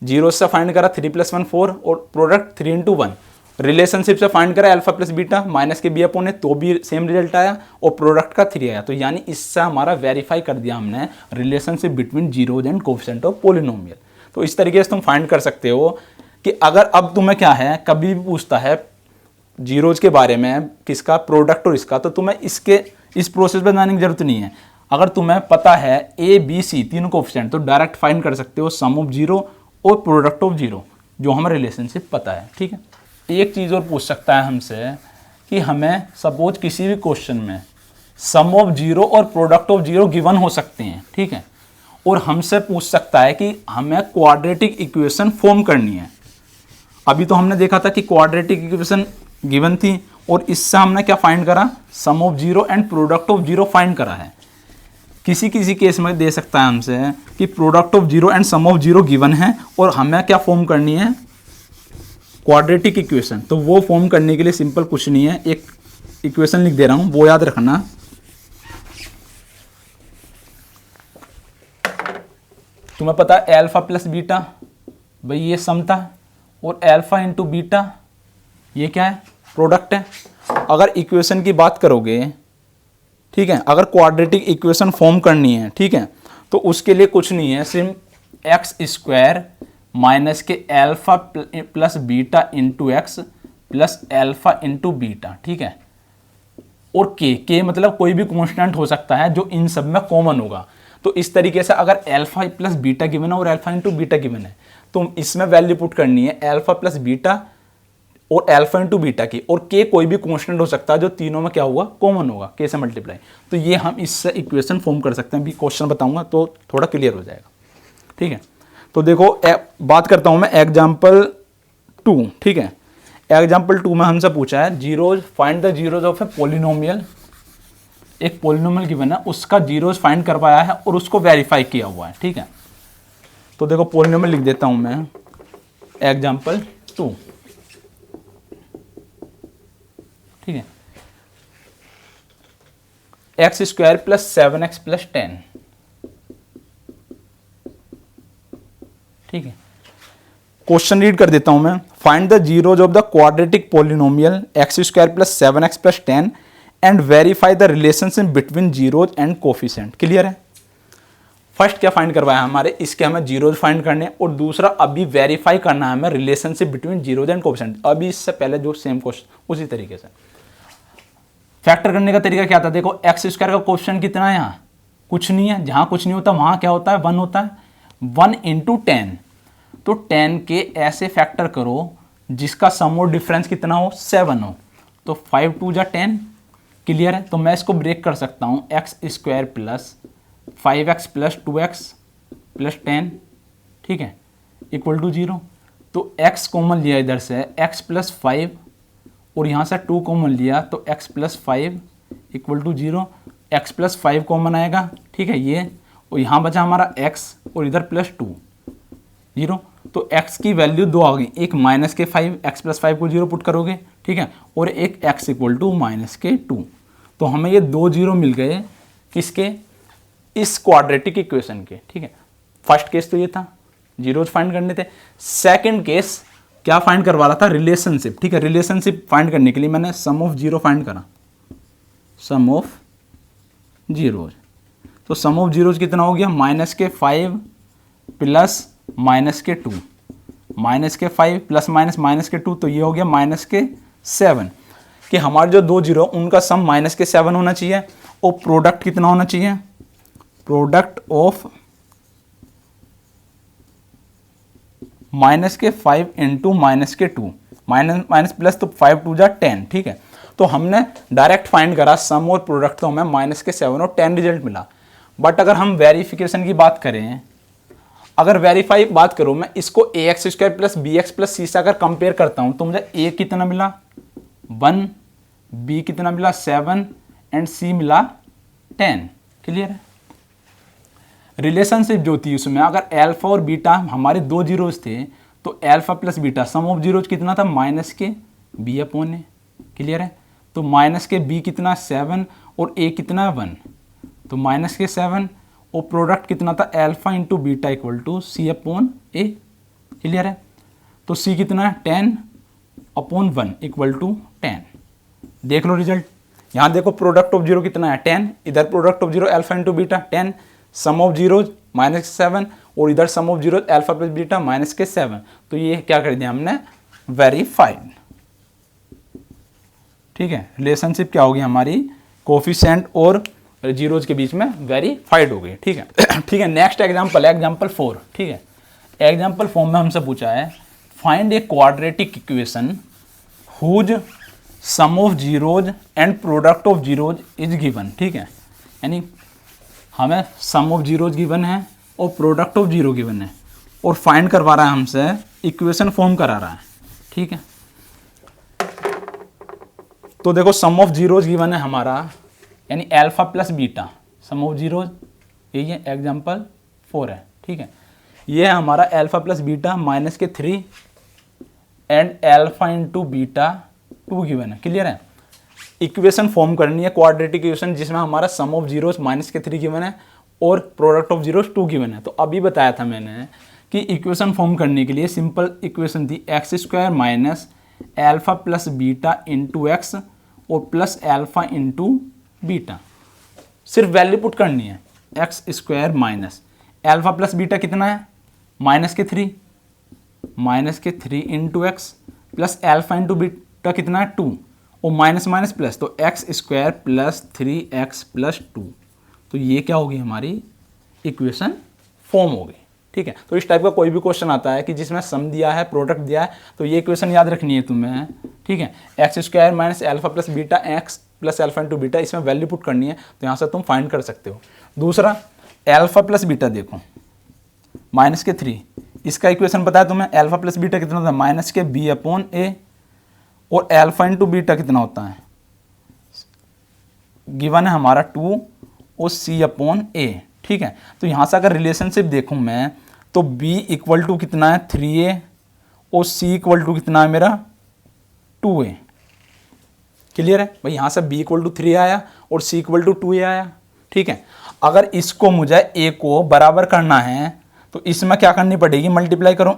जीरो से फाइंड करा 3 + 1 4 और प्रोडक्ट 3 × 1, रिलेशनशिप से फाइंड करा अल्फा प्लस बीटा माइनस के b/a, तो भी सेम रिजल्ट आया और प्रोडक्ट का 3 आया। तो यानी इससे हमारा वेरीफाई कर दिया हमने relationship between zeros and coefficient of polynomial. तो इस तरीके से तुम फाइंड कर सकते हो कि अगर अब तुम्हें क्या है, कभी भी पूछता है जीरोज के बारे में, किसका प्रोडक्ट और इसका, तो तुम्हें इस प्रोसेस पर जाने की जरूरत नहीं है। अगर तुम्हें पता है a b c तीनों कोफिशिएंट, तो डायरेक्ट फाइंड कर सकते हो सम ऑफ जीरो और प्रोडक्ट ऑफ जीरो, जो हमें रिलेशनशिप पता है, ठीक है। एक चीज़ और पूछ सकता है हमसे कि हमें सपोज किसी भी क्वेश्चन में सम ऑफ जीरो और प्रोडक्ट ऑफ जीरो गिवन हो सकते हैं, ठीक है, और हमसे पूछ सकता है कि हमें क्वाड्रेटिक इक्वेशन फॉर्म करनी है। अभी तो हमने देखा था कि क्वाड्रेटिक इक्वेशन गिवन थी और इससे हमने क्या फाइंड करा, sum of zero and product of zero find करा है। किसी किसी केस में दे सकता है हमसे कि product of zero and sum of zero given है और हमें क्या फॉर्म करनी है, क्वाड्रेटिक इक्वेशन। तो वो फॉर्म करने के लिए सिंपल कुछ नहीं है, एक इक्वेशन लिख दे रहा हूं, वो याद रखना। तुम्हें पता है अल्फा प्लस बीटा, भाई ये सम था, और अल्फा इंटू बीटा ये क्या है, प्रोडक्ट है। अगर इक्वेशन की बात करोगे, ठीक है, अगर क्वाड्रेटिक इक्वेशन फॉर्म करनी है, ठीक है, तो उसके लिए कुछ नहीं है, सिर्फ x² माइनस के alpha plus beta into x plus alpha into beta, ठीक है, और k मतलब कोई भी कांस्टेंट हो सकता है जो इन सब में कॉमन होगा। तो इस तरीके से अगर अल्फा प्लस बीटा गिवन है और अल्फा इंटू बीटा गिवन है, तो इसमें वैल्यू पुट करनी है अल्फा प्लस बीटा और अल्फा इंटू बीटा की, और k कोई भी कांस्टेंट हो सकता है जो तीनों में क्या होगा, कॉमन होगा, k से मल्टीप्लाई। तो ये हम इससे इक्वेशन फॉर्म कर सकते हैं। अभी क्वेश्चन बताऊंगा तो थोड़ा क्लियर हो जाएगा, ठीक है। तो देखो बात करता हूं मैं एग्जाम्पल 2, ठीक है। एग्जाम्पल 2 में हमसे पूछा है zeros, find the zeros of a polynomial. एक पॉलिनोमियल गिवन है, उसका जीरोज फाइंड करवाया है और उसको वेरीफाई किया हुआ है, ठीक है। तो देखो पॉलिनोमियल लिख देता हूं मैं, एग्जाम्पल 2, ठीक है। x² + 7x + 10, ठीक है। क्वेश्चन रीड कर देता हूं मैं, find the zeros of the quadratic polynomial x² + 7x + 10 and verify the relationship between zeros and coefficient. Clear है? फर्स्ट क्या फाइंड करवाया हमारे, इसके हमें जीरोज फाइंड करने, और दूसरा अभी वेरीफाई करना है हमें relationship between zeros and coefficient. अभी इससे पहले जो सेम क्वेश्चन उसी तरीके से फैक्टर करने का तरीका क्या था, देखो x² का कोफिशिएंट कितना है यहाँ कुछ नहीं है, जहाँ कुछ नहीं होता वहाँ क्या होता है, 1 होता है। 1 इंटू 10, तो 10 के ऐसे फैक्टर करो जिसका सम और डिफरेंस कितना हो, 7 हो। तो 5 2 जा 10, क्लियर है। तो मैं इसको ब्रेक कर सकता हूँ, x square plus 5x plus 2x plus 10, ठीक है, इक्वल टू 0। तो x कॉमन लिया इधर से, x प्लस 5 और यहाँ से 2 कॉमन लिया तो x plus 5 equal to 0। x plus 5 common आएगा, ठीक है, ये, और यहाँ बचा हमारा x और इधर प्लस 2, 0। तो x की वैल्यू 2 आ गई, एक माइनस के 5, x प्लस 5 को 0 पुट करोगे, ठीक है, और एक x इक्वल टू माइनस के 2। तो हमें ये 2 0 मिल गए किसके, इस क्वाड्रेटिक इक्वेशन के, ठीक है। फर्स्ट केस तो ये था, जीरोज फाइंड करने थे। सेकंड केस क्या फाइंड करवा रहा था, रिलेशनशिप, ठीक है। रिलेशनशिप फाइंड करने के लिए मैंने सम ऑफ जीरो फाइंड करा, सम ऑफ जीरोज। तो सम ऑफ जीरोज कितना हो गया, माइनस के 5 प्लस माइनस के 2, माइनस के 5 प्लस माइनस के 2, तो ये हो गया माइनस के 7। कि हमारे जो 2 जीरो उनका सम माइनस के 7 होना चाहिए, और प्रोडक्ट कितना होना चाहिए, प्रोडक्ट ऑफ माइनस के 5 इंटू माइनस के 2, माइनस माइनस प्लस, तो 5 2 जा 10, ठीक है। तो हमने डायरेक्ट फाइंड करा सम और प्रोडक्ट, तो हमें माइनस के 7 और 10 रिजल्ट मिला। बट अगर हम वेरिफिकेशन की बात करें, अगर वेरीफाई बात करूं मैं, इसको ax square plus B x plus c से अगर कंपेयर करता हूं तो मुझे a कितना मिला 1, b कितना मिला 7 एंड c मिला 10, क्लियर है। रिलेशनशिप जो थी उसमें अगर अल्फा और बीटा हमारे 2 जीरोज थे, तो alpha plus beta sum of zeros कितना था, माइनस के b अपॉन ए, क्लियर है। तो माइनस के b कितना 7 और a कितना 1, तो माइनस के 7, और प्रोडक्ट कितना था, alpha into beta equal to C upon A, clear है। तो सी कितना है 10 अपॉन 1 इक्वल टू 10। देख लो रिजल्ट, यहाँ देखो प्रोडक्ट ऑफ जीरो कितना है 10, इधर product of zero alpha into beta 10, sum of zero minus 7, और इधर sum of zero alpha plus beta minus के 7। तो ये क्या कर दिया हमने, वेरीफाइड, ठीक है। रिलेशनशिप क्या होगी हमारी, कोफिशिएंट और जीरोज के बीच में वेरीफाइड हो गई, ठीक है। ठीक है, नेक्स्ट एग्जांपल है एग्जांपल 4, ठीक है। एग्जांपल 4 में हमसे पूछा है, find a quadratic equation whose sum of zeros and product of zeros is given, ठीक है। यानी हमें सम ऑफ जीरोज गिवन है और प्रोडक्ट ऑफ जीरो गिवन है, और फाइंड करवा रहा है हमसे, इक्वेशन फॉर्म करा रहा है, ठीक है। तो देखो सम ऑफ जीरोज गिवन है हमारा, यानी alpha plus beta, sum of zeros, यही है एग्जांपल 4 है, ठीक है। ये है हमारा अल्फा प्लस बीटा माइनस के 3 and alpha into beta 2 given है, क्लियर है। इक्वेशन फॉर्म करनी है क्वाड्रेटिक इक्वेशन जिसमें हमारा सम ऑफ जीरोज माइनस के 3 गिवन है और प्रोडक्ट ऑफ जीरोज 2 गिवन है। तो अभी बताया था मैंने कि इक्वेशन फॉर्म करने के लिए सिंपल इक्वेशन थी x square minus alpha plus beta into x और प्लस अल्फा इंटू बीटा, सिर्फ वैल्यू पुट करनी है, x square minus alpha plus beta कितना है माइनस के 3, माइनस के 3 into x plus alpha into beta कितना है 2, और माइनस माइनस प्लस, तो x square plus 3x plus 2। तो ये क्या होगी हमारी इक्वेशन फॉर्म हो गई, ठीक है। तो इस टाइप का कोई भी क्वेश्चन आता है कि जिसमें सम दिया है प्रोडक्ट दिया है, तो ये इक्वेशन याद रखनी है तुम्हें, ठीक है। X square minus alpha plus beta x plus alpha into beta, इसमें वैल्यू पुट करनी है, तो यहाँ से तुम फाइंड कर सकते हो। दूसरा अल्फा प्लस बीटा देखो माइनस के 3, इसका इक्वेशन पता है तुम्हें, अल्फा प्लस बीटा कितना होता है माइनस के b अपॉन ए, और अल्फा इंटू बीटा कितना होता है, गिवन है हमारा 2 और c अपॉन ए, ठीक है। तो यहाँ से अगर रिलेशनशिप देखूँ मैं, तो b इक्वल टू कितना है 3a और c इक्वल टू कितना है मेरा 2a, क्लियर है भाई। यहाँ से b इक्वल टू 3 आया और c इक्वल टू 2a आया, ठीक है। अगर इसको मुझे a को बराबर करना है तो इसमें क्या करनी पड़ेगी, मल्टीप्लाई करो,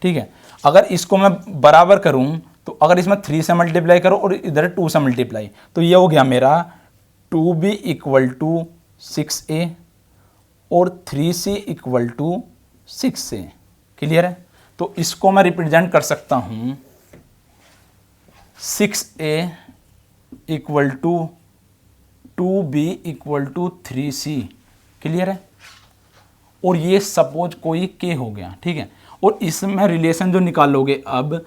ठीक है। अगर इसको मैं बराबर करूं तो अगर इसमें 3 से मल्टीप्लाई करो और इधर 2 से मल्टीप्लाई, तो ये हो गया मेरा 2b इक्वल टू 6a और 3c equal to 6a, clear है। तो इसको मैं रिप्रेजेंट कर सकता हूं 6a equal to 2b equal to 3c। Clear है। और ये सपोज कोई k हो गया, ठीक है। और इसमें रिलेशन जो निकालोगे अब,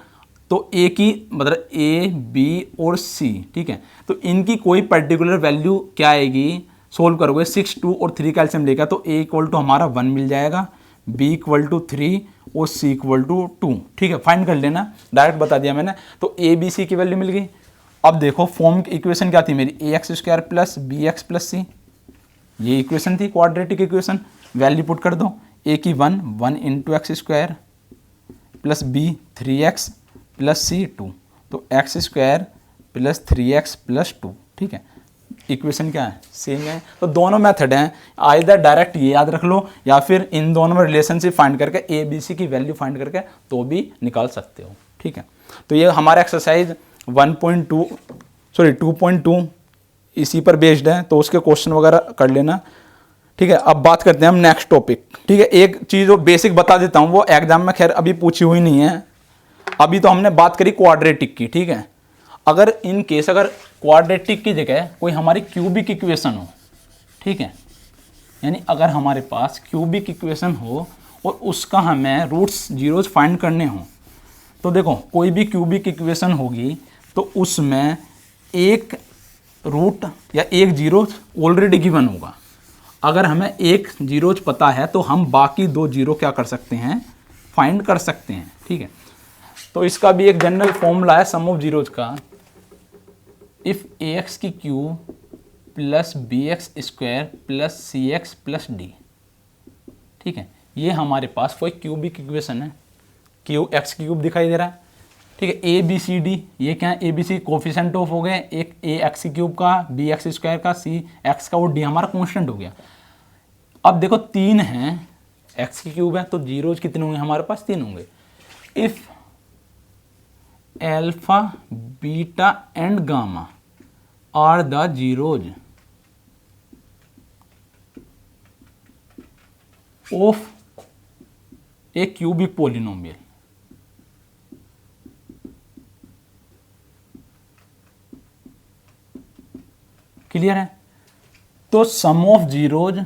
तो a की मतलब a b और c, ठीक है। तो इनकी कोई पर्टिकुलर वैल्यू क्या आएगी, सोल्व करोगे 6 2 और 3 का एलसीएम लेगा तो a इक्वल टू हमारा 1 मिल जाएगा, b इक्वल टू 3 और c इक्वल टू 2, ठीक है। फाइंड कर लेना, डायरेक्ट बता दिया मैंने। तो a b c की वैल्यू मिल गई। अब देखो फॉर्म की इक्वेशन क्या थी मेरी, ax² plus bx plus c, ये इक्वेशन थी क्वाड्रेटिक इक्वेशन। वैल्यू पुट कर दो, a की 1 into X square plus b 3x plus c 2, तो x² प्लस 3x प्लस 2, ठीक है। इक्वेशन क्या है, सेम है। तो दोनों मेथड हैं, आइदर डायरेक्ट ये याद रख लो या फिर इन दोनों में रिलेशनशिप फाइंड करके ए बी सी की वैल्यू फाइंड करके तो भी निकाल सकते हो, ठीक है। तो ये हमारा एक्सरसाइज 2.2 इसी पर बेस्ड है, तो उसके क्वेश्चन वगैरह कर लेना, ठीक है। अब बात करते हैं हम नेक्स्ट टॉपिक, ठीक है। एक चीज़ जो बेसिक बता देता हूँ, वो एग्जाम में खैर अभी पूछी हुई नहीं है। अभी तो हमने बात करी क्वाड्रेटिक की, ठीक है। अगर इन केस अगर क्वाड्रेटिक की जगह कोई हमारी क्यूबिक इक्वेशन हो, ठीक है, यानी अगर हमारे पास क्यूबिक इक्वेशन हो और उसका हमें रूट्स जीरोज फाइंड करने हो, तो देखो कोई भी क्यूबिक इक्वेशन होगी तो उसमें एक रूट या एक जीरो ऑलरेडी गिवन होगा। अगर हमें एक जीरोज पता है तो हम बाकी दो जीरो क्या कर सकते हैं, फाइंड कर सकते हैं, ठीक है। तो इसका भी एक जनरल फॉर्मूला है सम ऑफ जीरोज का, इफ ax की cube plus bx square plus cx plus d, ठीक है। ये हमारे पास कोई क्यूबिक इक्वेशन है, क्यू एक्स क्यूब दिखाई दे रहा है, ठीक है। ए बी सी डी, ये क्या है, A B C coefficient of हो गए, एक ए एक्स क्यूब का, बी एक्स स्क्वायर का, सी एक्स का और डी हमारा कॉन्स्टेंट हो गया। अब देखो तीन हैं, एक्स की क्यूब है तो जीरोज कितने होंगे हमारे पास, तीन होंगे। If alpha beta and gamma are the zeros of a cubic polynomial, clear है। तो sum of zeros,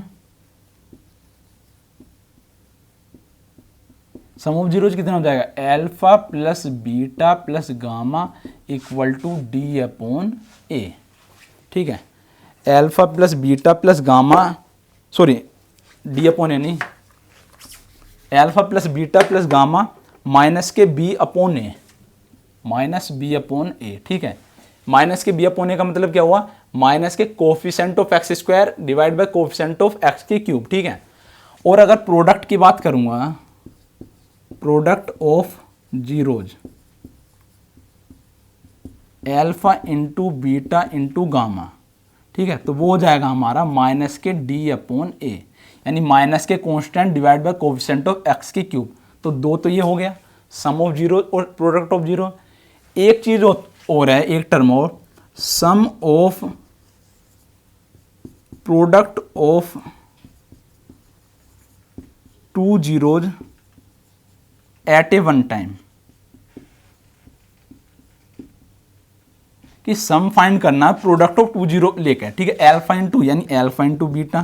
sum of zeros कितना हो जाएगा, alpha plus beta plus gamma equal to d upon a, ठीक है। Alpha plus beta plus gamma, sorry d upon a नहीं, alpha plus beta plus gamma minus के b upon a, minus b upon a, ठीक है। Minus के b upon ए का मतलब क्या हुआ, माइनस के coefficient of x square divide by coefficient of x की क्यूब, ठीक है। और अगर प्रोडक्ट की बात करूंगा, product of zeros alpha into beta into gamma, ठीक है, तो वो हो जाएगा हमारा माइनस के डी अपॉन ए, यानी माइनस के constant divide by coefficient of x की क्यूब। तो दो तो ये हो गया सम ऑफ जीरो और प्रोडक्ट ऑफ जीरो। एक चीज और है, एक टर्म और, sum of product of two zeros at a one time, कि सम फाइंड करना है प्रोडक्ट ऑफ टू जीरो लेकर, ठीक है। एल्फा इंटू यानी alpha into beta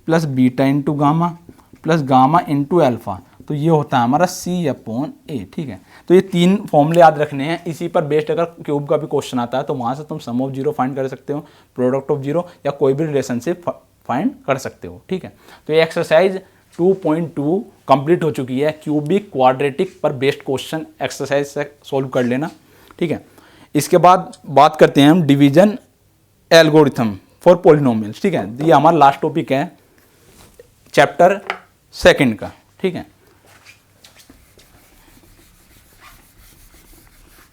plus beta into gamma plus gamma into alpha, तो ये होता है हमारा सी अपॉन ए, ठीक है। तो ये तीन फॉर्मूले याद रखने हैं, इसी पर बेस्ड अगर क्यूब का भी क्वेश्चन आता है तो वहाँ से तुम सम ऑफ जीरो फाइंड कर सकते हो, प्रोडक्ट ऑफ जीरो या कोई भी रिलेशनशिप फाइंड कर सकते हो, ठीक है। तो ये एक्सरसाइज 2.2 कंप्लीट हो चुकी है, क्यूबिक क्वाड्रेटिक पर बेस्ड क्वेश्चन एक्सरसाइज से सोल्व कर लेना, ठीक है। इसके बाद बात करते हैं हम डिवीजन एल्गोरिथम फॉर पॉलिनोमियल्स, ठीक है। ये हमारा लास्ट टॉपिक है चैप्टर सेकंड का, ठीक है।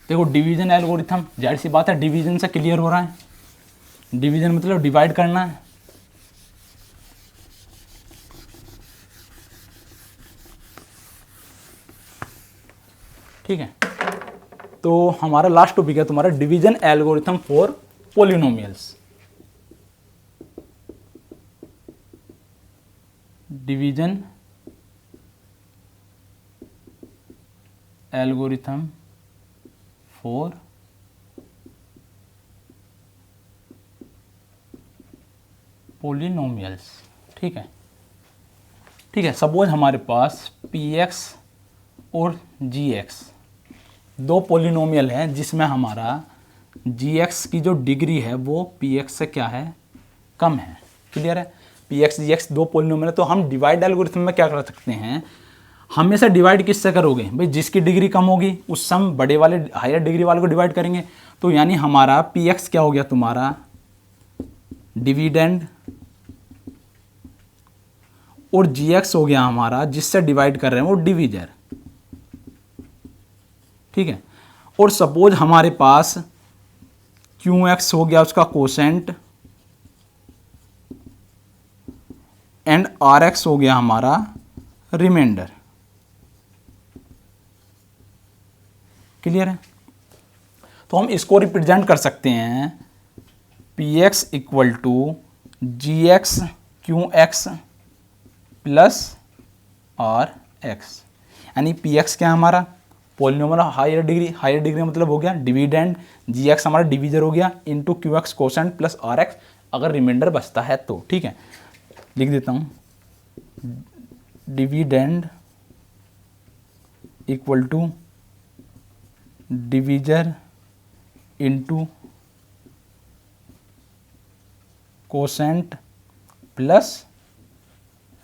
देखो डिवीजन एल्गोरिथम, जाहिर सी बात है डिवीजन से क्लियर हो रहा है, डिवीजन मतलब डिवाइड करना है, ठीक है। तो हमारा लास्ट टॉपिक है तुम्हारा division algorithm for polynomials, division algorithm for polynomials, ठीक है, ठीक है। सपोज हमारे पास px और gx दो पोलिनोमियल हैं जिसमें हमारा gx की जो डिग्री है वो px से क्या है, कम है। क्लियर है? px gx दो पोलिनोमियल है, तो हम डिवाइड एल्गोरिथम में क्या कर सकते हैं, हमेशा डिवाइड किससे करोगे भाई, जिसकी डिग्री कम होगी उस सम बड़े वाले हायर डिग्री वाले को डिवाइड करेंगे। तो यानी हमारा px क्या हो गया तुम्हारा डिविडेंड और gx हो गया हमारा जिससे डिवाइड कर रहे हैं वो डिवीजर, ठीक है। और सपोज हमारे पास qx हो गया उसका कोसेंट एंड rx हो गया हमारा रिमाइंडर। क्लियर है? तो हम इसको रिप्रेजेंट कर सकते हैं px equal to gx qx plus rx, यानी px क्या है हमारा पॉलिनोमियल हायर डिग्री मतलब हो गया डिविडेंड, gx हमारा डिवीजर हो गया into qx quotient plus rx अगर रिमाइंडर बचता है तो, ठीक है। लिख देता हूँ dividend equal to divisor into quotient plus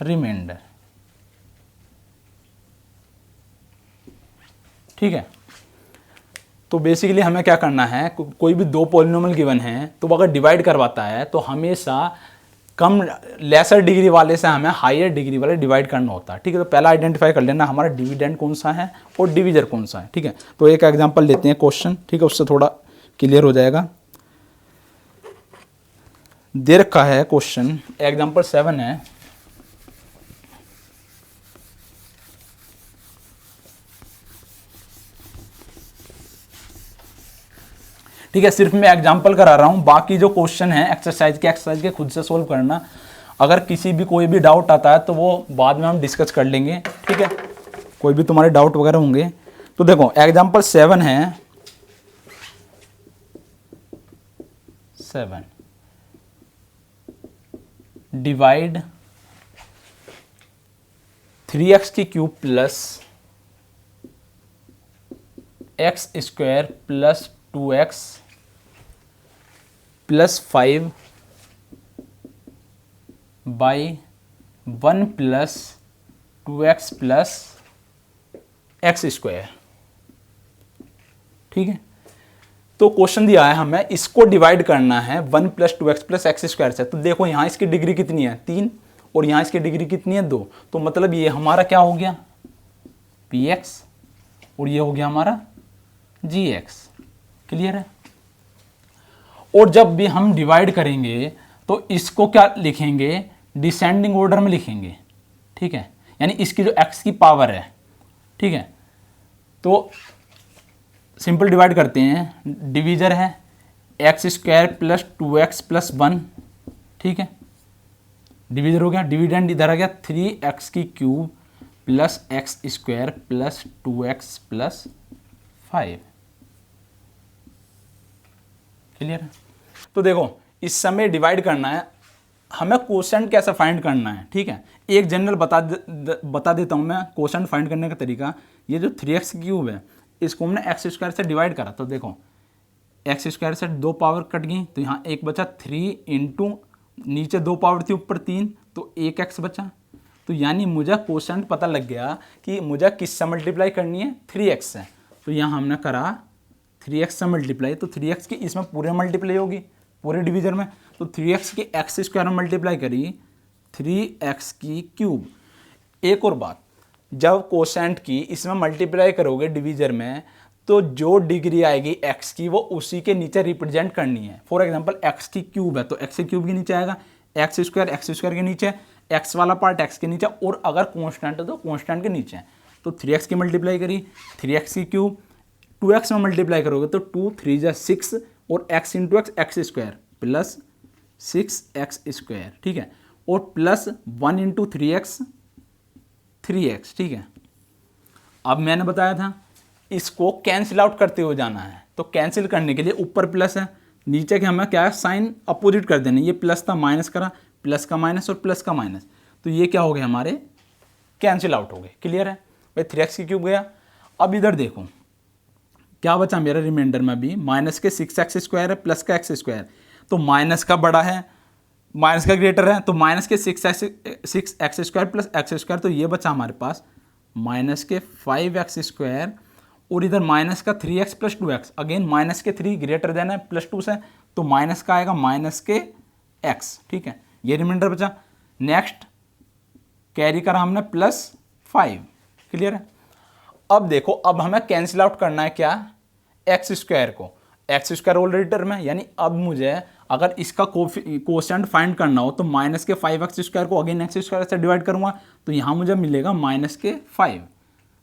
remainder, ठीक है। तो बेसिकली हमें क्या करना है, कोई भी दो पॉलिनोमियल गिवन है तो अगर डिवाइड करवाता है तो हमेशा कम लेसर डिग्री वाले से हमें हायर डिग्री वाले डिवाइड करना होता है, ठीक है। तो पहला आइडेंटिफाई कर लेना हमारा डिविडेंड कौन सा है और डिवीजर कौन सा है, ठीक है। तो एक एग्जांपल लेते हैं क्वेश्चन, ठीक है, उससे थोड़ा क्लियर हो जाएगा। दे रखा है क्वेश्चन, एग्जांपल 7 है, ठीक है। सिर्फ मैं एग्जांपल करा रहा हूं, बाकी जो क्वेश्चन है एक्सरसाइज के खुद से सोल्व करना। अगर किसी भी कोई भी डाउट आता है तो वो बाद में हम डिस्कस कर लेंगे, ठीक है। कोई भी तुम्हारे डाउट वगैरह होंगे तो देखो एग्जांपल 7 है, 7 डिवाइड 3x की cube plus x square plus 2x plus 5 by 1 plus 2x plus x square, ठीक है। तो क्वेश्चन दिया है हमें इसको डिवाइड करना है 1 plus 2x plus x square से। तो देखो यहाँ इसकी डिग्री कितनी है 3 और यहाँ इसकी डिग्री कितनी है 2, तो मतलब ये हमारा क्या हो गया px और ये हो गया हमारा gx। क्लियर है? और जब भी हम डिवाइड करेंगे तो इसको क्या लिखेंगे, डिसेंडिंग ऑर्डर में लिखेंगे, ठीक है। यानी इसकी जो x की पावर है, ठीक है, तो सिंपल डिवाइड करते हैं, डिवीजर है x square plus 2x plus 1, ठीक है, डिवीजर हो गया, डिविडेंड इधर आ गया 3x की cube plus x square plus 2x plus 5। Clear है? तो देखो इस समय डिवाइड करना है, हमें कोसेंट कैसे फाइंड करना है, ठीक है। एक जनरल बता देता हूँ मैं कोसेंट फाइंड करने का तरीका। ये जो 3x क्यूब है इसको हमने x स्क्वायर से डिवाइड करा, तो देखो x स्क्वायर से 2 पावर कट गई तो यहाँ एक बचा 3 इंटू नीचे 2 पावर थी ऊपर 3 तो 1x बचा। तो यानी मुझे कोसेंट पता लग गया कि मुझे किससे मल्टीप्लाई करनी है 3x से। तो यहाँ हमने करा 3x से मल्टीप्लाई, तो 3x की इसमें पूरे मल्टीप्लाई होगी पूरे डिवीजन में, तो 3x की x स्क्वायर में मल्टीप्लाई करी 3x की क्यूब। एक और बात, जब कोसेंट की इसमें मल्टीप्लाई करोगे डिवीजर में तो जो डिग्री आएगी x की वो उसी के नीचे रिप्रेजेंट करनी है। फॉर एग्जांपल x की क्यूब है तो x की क्यूब के नीचे आएगा x स्क्वायर के नीचे, x वाला पार्ट x के नीचे, और अगर कांस्टेंट है तो कांस्टेंट के नीचे। तो 3x की मल्टीप्लाई करी 3x की क्यूब, 2x में मल्टीप्लाई करोगे तो 2 3 जा 6 और x into X square plus 6x square, ठीक है, और प्लस 1 इंटू 3x 3x, ठीक है। अब मैंने बताया था इसको कैंसिल आउट करते हुए जाना है, तो कैंसिल करने के लिए ऊपर प्लस है, नीचे के हमें क्या है साइन अपोजिट कर देना, ये प्लस था माइनस करा प्लस का माइनस और प्लस का माइनस, तो ये क्या हो गए हमारे, कैंसिल आउट हो गए। क्लियर है भाई, 3x की क्यूब गया। अब इधर देखो क्या बचा मेरा रिमाइंडर में भी, माइनस के 6x स्क्वायर है प्लस का x स्क्वायर, तो माइनस का बड़ा है, माइनस का ग्रेटर है, तो माइनस के 6x square plus x square, तो ये बचा हमारे पास माइनस के 5x स्क्वायर, और इधर माइनस का 3x plus 2x, again minus के 3 ग्रेटर देन है प्लस 2 से, तो माइनस का आएगा माइनस के x। ठीक है, ये रिमाइंडर बचा। नेक्स्ट कैरी करा हमने +5। क्लियर है। अब देखो, अब हमें कैंसिल आउट करना है क्या, एक्स स्क्वायर को, एक्स स्क्वायर ऑलरेडी टर्म है, यानी अब मुझे अगर इसका कोशेंट फाइंड करना हो तो माइनस के 5x स्क्वायर को अगेन एक्स स्क्वायर से डिवाइड करूंगा, तो यहाँ मुझे मिलेगा माइनस के 5,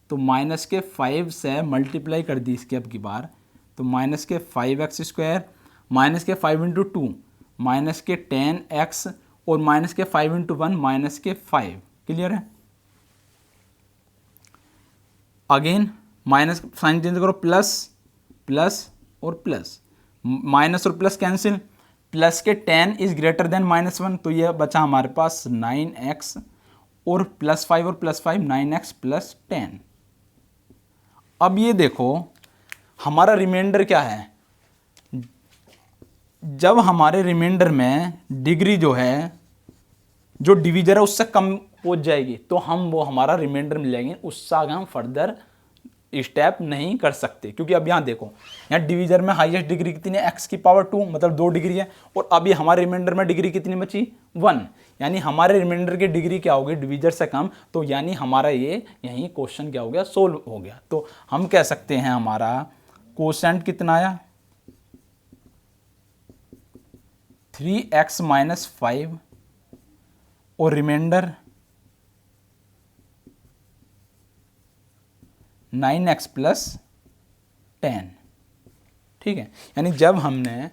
तो माइनस के 5 से मल्टीप्लाई कर दी इसकी अब की बार, तो माइनस के 5x स्क्वायर, माइनस के 5 इंटू 2 माइनस के 10x, और माइनस के 5 इंटू 1 माइनस के 5। क्लियर है। अगेन माइनस साइन चेंज करो, प्लस प्लस और प्लस, माइनस और प्लस कैंसिल, प्लस के 10 इज ग्रेटर देन -1, तो ये बचा हमारे पास 9x, और +5 और +5 9x प्लस 10। अब ये देखो हमारा रिमाइंडर क्या है, जब हमारे रिमाइंडर में डिग्री जो है, जो डिवीजर है उससे कम पहुंच जाएगी, तो हम वो हमारा रिमाइंडर मिल जाएंगे, उससे आगे हम फर्दर स्टेप नहीं कर सकते, क्योंकि अब यहाँ देखो, यहाँ डिवीजर में हाईएस्ट डिग्री कितनी है, x की पावर 2, मतलब 2 डिग्री है, और अभी हमारे रिमाइंडर में डिग्री कितनी बची, 1, यानी हमारे रिमाइंडर की डिग्री क्या होगी, डिवीजर से कम, तो यानी हमारा ये यही क्वेश्चन क्या हो गया, सोल्व हो गया। तो हम कह सकते हैं हमारा कोशेंट कितना आया, 3x माइनस 5, और रिमाइंडर 9x प्लस 10। ठीक है, यानी जब हमने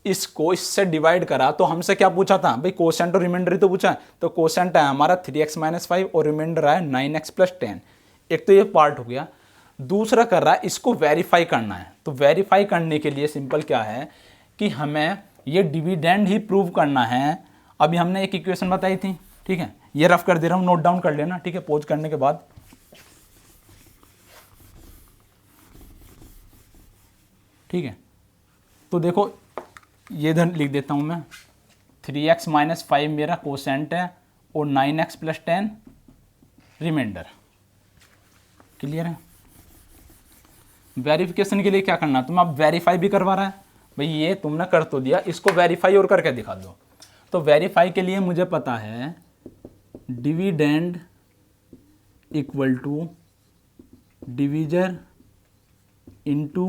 इसको इससे डिवाइड करा तो हमसे क्या पूछा था भाई, कोशेंट और रिमाइंडर ही तो पूछा है, तो कोशेंट है हमारा 3x माइनस 5 और रिमाइंडर आया 9x प्लस 10। एक तो ये पार्ट हो गया। दूसरा कर रहा है इसको वेरीफाई करना है, तो वेरीफाई करने के लिए सिंपल क्या है कि हमें ये डिविडेंड ही प्रूव करना है। अभी हमने एक इक्वेशन बताई थी, ठीक है, ये रफ कर दे रहा हूँ, नोट डाउन कर लेना, ठीक है, पॉज करने के बाद। ठीक है, तो देखो ये इधर लिख देता हूँ मैं, 3x माइनस 5 मेरा कोसेंट है और 9x प्लस 10 रिमाइंडर। क्लियर है। वेरिफिकेशन के लिए क्या करना, तुम आप वेरीफाई भी करवा रहा है भाई, ये तुमने कर तो दिया, इसको वेरीफाई और करके दिखा दो। तो वेरीफाई के लिए मुझे पता है dividend equal to divisor into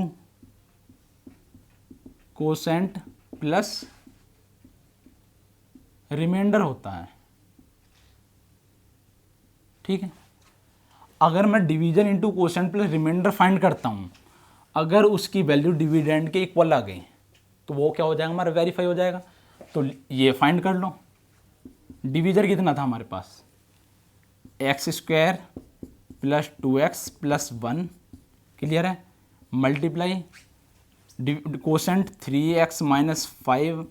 quotient plus remainder होता है। ठीक है, अगर मैं division into quotient plus remainder find करता हूं, अगर उसकी वैल्यू डिविडेंड के इक्वल आ गई तो वो क्या हो जाएगा, हमारा वेरीफाई हो जाएगा। तो ये फाइंड कर लो, डिवीजर कितना था हमारे पास, x square plus 2x plus 1। Clear है। मल्टीप्लाई कोसेंट 3x माइनस 5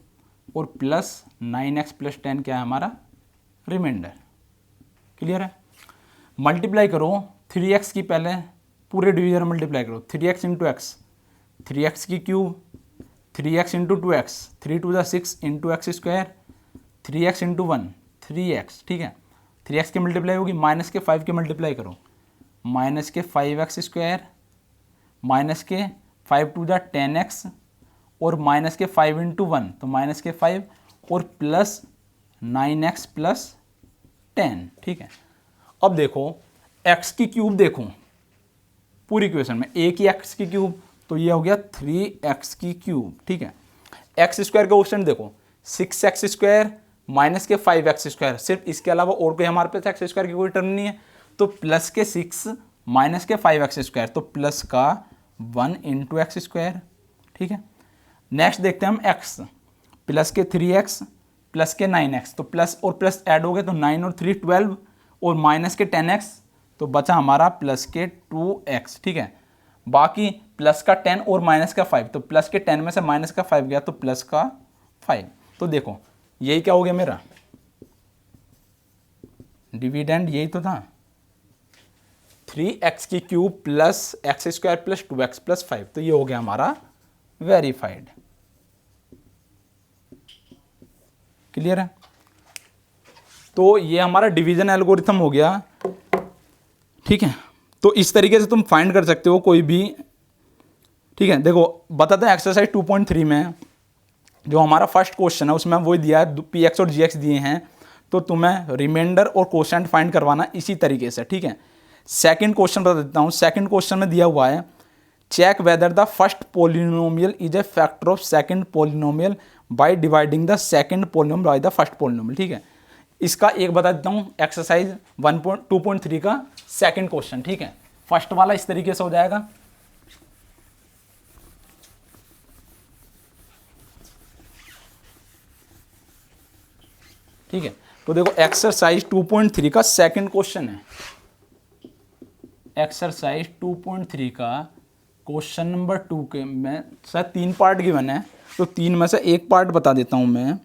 और प्लस 9x प्लस 10 क्या है हमारा, रिमाइंडर। क्लियर है। मल्टीप्लाई करो 3x की, पहले पूरे डिवीजन मल्टीप्लाई करो, 3x इंटू एक्स, 3x की cube, 3x into 2x, 3 to the 6 into X square, 3x into 1 3x। ठीक है, 3x की मल्टीप्लाई होगी, माइनस के 5 की मल्टीप्लाई करो, माइनस के 5x स्क्वायर, माइनस के 5 टू द 10x, और माइनस के 5 इंटू 1 तो माइनस के 5, और प्लस 9x प्लस 10। ठीक है, अब देखो x की क्यूब देखो पूरी इक्वेशन में, a की x की क्यूब, तो ये हो गया 3x की क्यूब। ठीक है, एक्स स्क्वायर का क्वेश्चन देखो, 6x स्क्वायर माइनस के 5x स्क्वायर, सिर्फ इसके अलावा और कोई हमारे पास एक्स स्क्वायर की कोई टर्म नहीं है, तो प्लस के 6 माइनस के 5x स्क्वायर, तो प्लस का 1 इंटू एक्स स्क्वायर। ठीक है, नेक्स्ट देखते हैं हम x, प्लस के 3x प्लस के 9x, तो प्लस और प्लस ऐड हो गए तो 9 और 3 12, और माइनस के 10x, तो बचा हमारा प्लस के 2x। ठीक है, बाकी प्लस का 10 और माइनस का 5, तो प्लस के 10 में से माइनस का 5 गया तो प्लस का 5। तो देखो यही क्या हो गया मेरा, डिविडेंड यही तो था, 3x की cube plus x square plus 2x plus 5, तो ये हो गया हमारा वेरीफाइड। क्लियर है? तो ये हमारा डिवीजन एल्गोरिथम हो गया। ठीक है, तो इस तरीके से तुम फाइंड कर सकते हो कोई भी। ठीक है, देखो बताते हैं एक्सरसाइज 2.3 में जो हमारा फर्स्ट क्वेश्चन है उसमें वही दिया है, पी एक्स और जी एक्स दिए हैं, तो तुम्हें रिमाइंडर और कोशेंट फाइंड करवाना इसी तरीके से। ठीक है, सेकंड क्वेश्चन बता देता हूँ। सेकंड क्वेश्चन में दिया हुआ है check whether the first polynomial is a factor of second polynomial by dividing the second polynomial by the first polynomial. ठीक है, इसका एक बता देता हूँ, एक्सरसाइज 2.3 का सेकंड क्वेश्चन। ठीक है, फर्स्ट वाला इस तरीके से हो जाएगा। ठीक है, तो देखो एक्सरसाइज 2.3 का सेकंड क्वेश्चन है। एक्सरसाइज 2.3 का क्वेश्चन नंबर 2 के में शायद 3 पार्ट गिवन है, तो 3 में से एक पार्ट बता देता हूं मैं।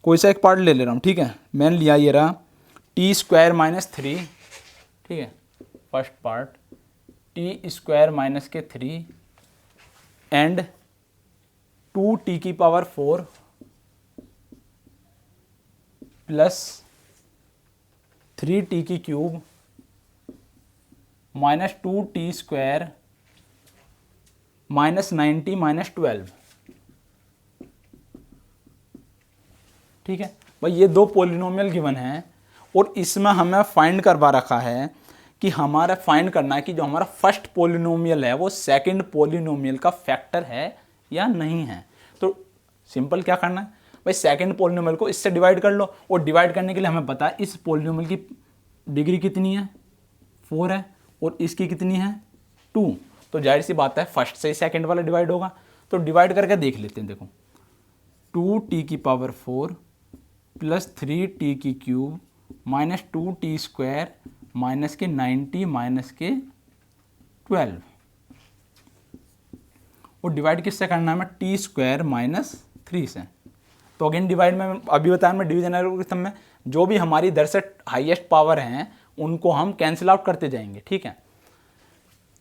कोई सा एक पार्ट ले ले रहा हूँ। ठीक है, मैंने लिया ये रहा t² - 3। ठीक है, first part t² - 3 and 2t⁴ plus 3t³ minus 2t² minus 90 minus 12। ठीक है भाई, ये दो पोलिनोमियल गिवन हैं और इसमें हमें फाइंड करवा रखा है कि हमारा फाइंड करना है कि जो हमारा फर्स्ट पोलिनोमियल है वो सेकंड पोलिनोमियल का फैक्टर है या नहीं है। तो सिंपल क्या करना है भाई, सेकंड पोलिनोमियल को इससे डिवाइड कर लो, और डिवाइड करने के लिए हमें पता है इस पोलिनोमियल की डिग्री कितनी है, 4 है, और इसकी कितनी है, 2। तो जाहिर सी बात है फर्स्ट से ही सेकंड वाला डिवाइड होगा। तो डिवाइड करके देख लेते हैं। देखो 2t⁴ plus 3t³ minus 2t² minus के 90 माइनस के 12, और डिवाइड किससे करना है, हमें t² - 3 से। तो अगेन डिवाइड में अभी बताया मैं डिवीजन एल्गोरिथम में जो भी हमारी इधर से हाईएस्ट पावर हैं उनको हम कैंसिल आउट करते जाएंगे। ठीक है,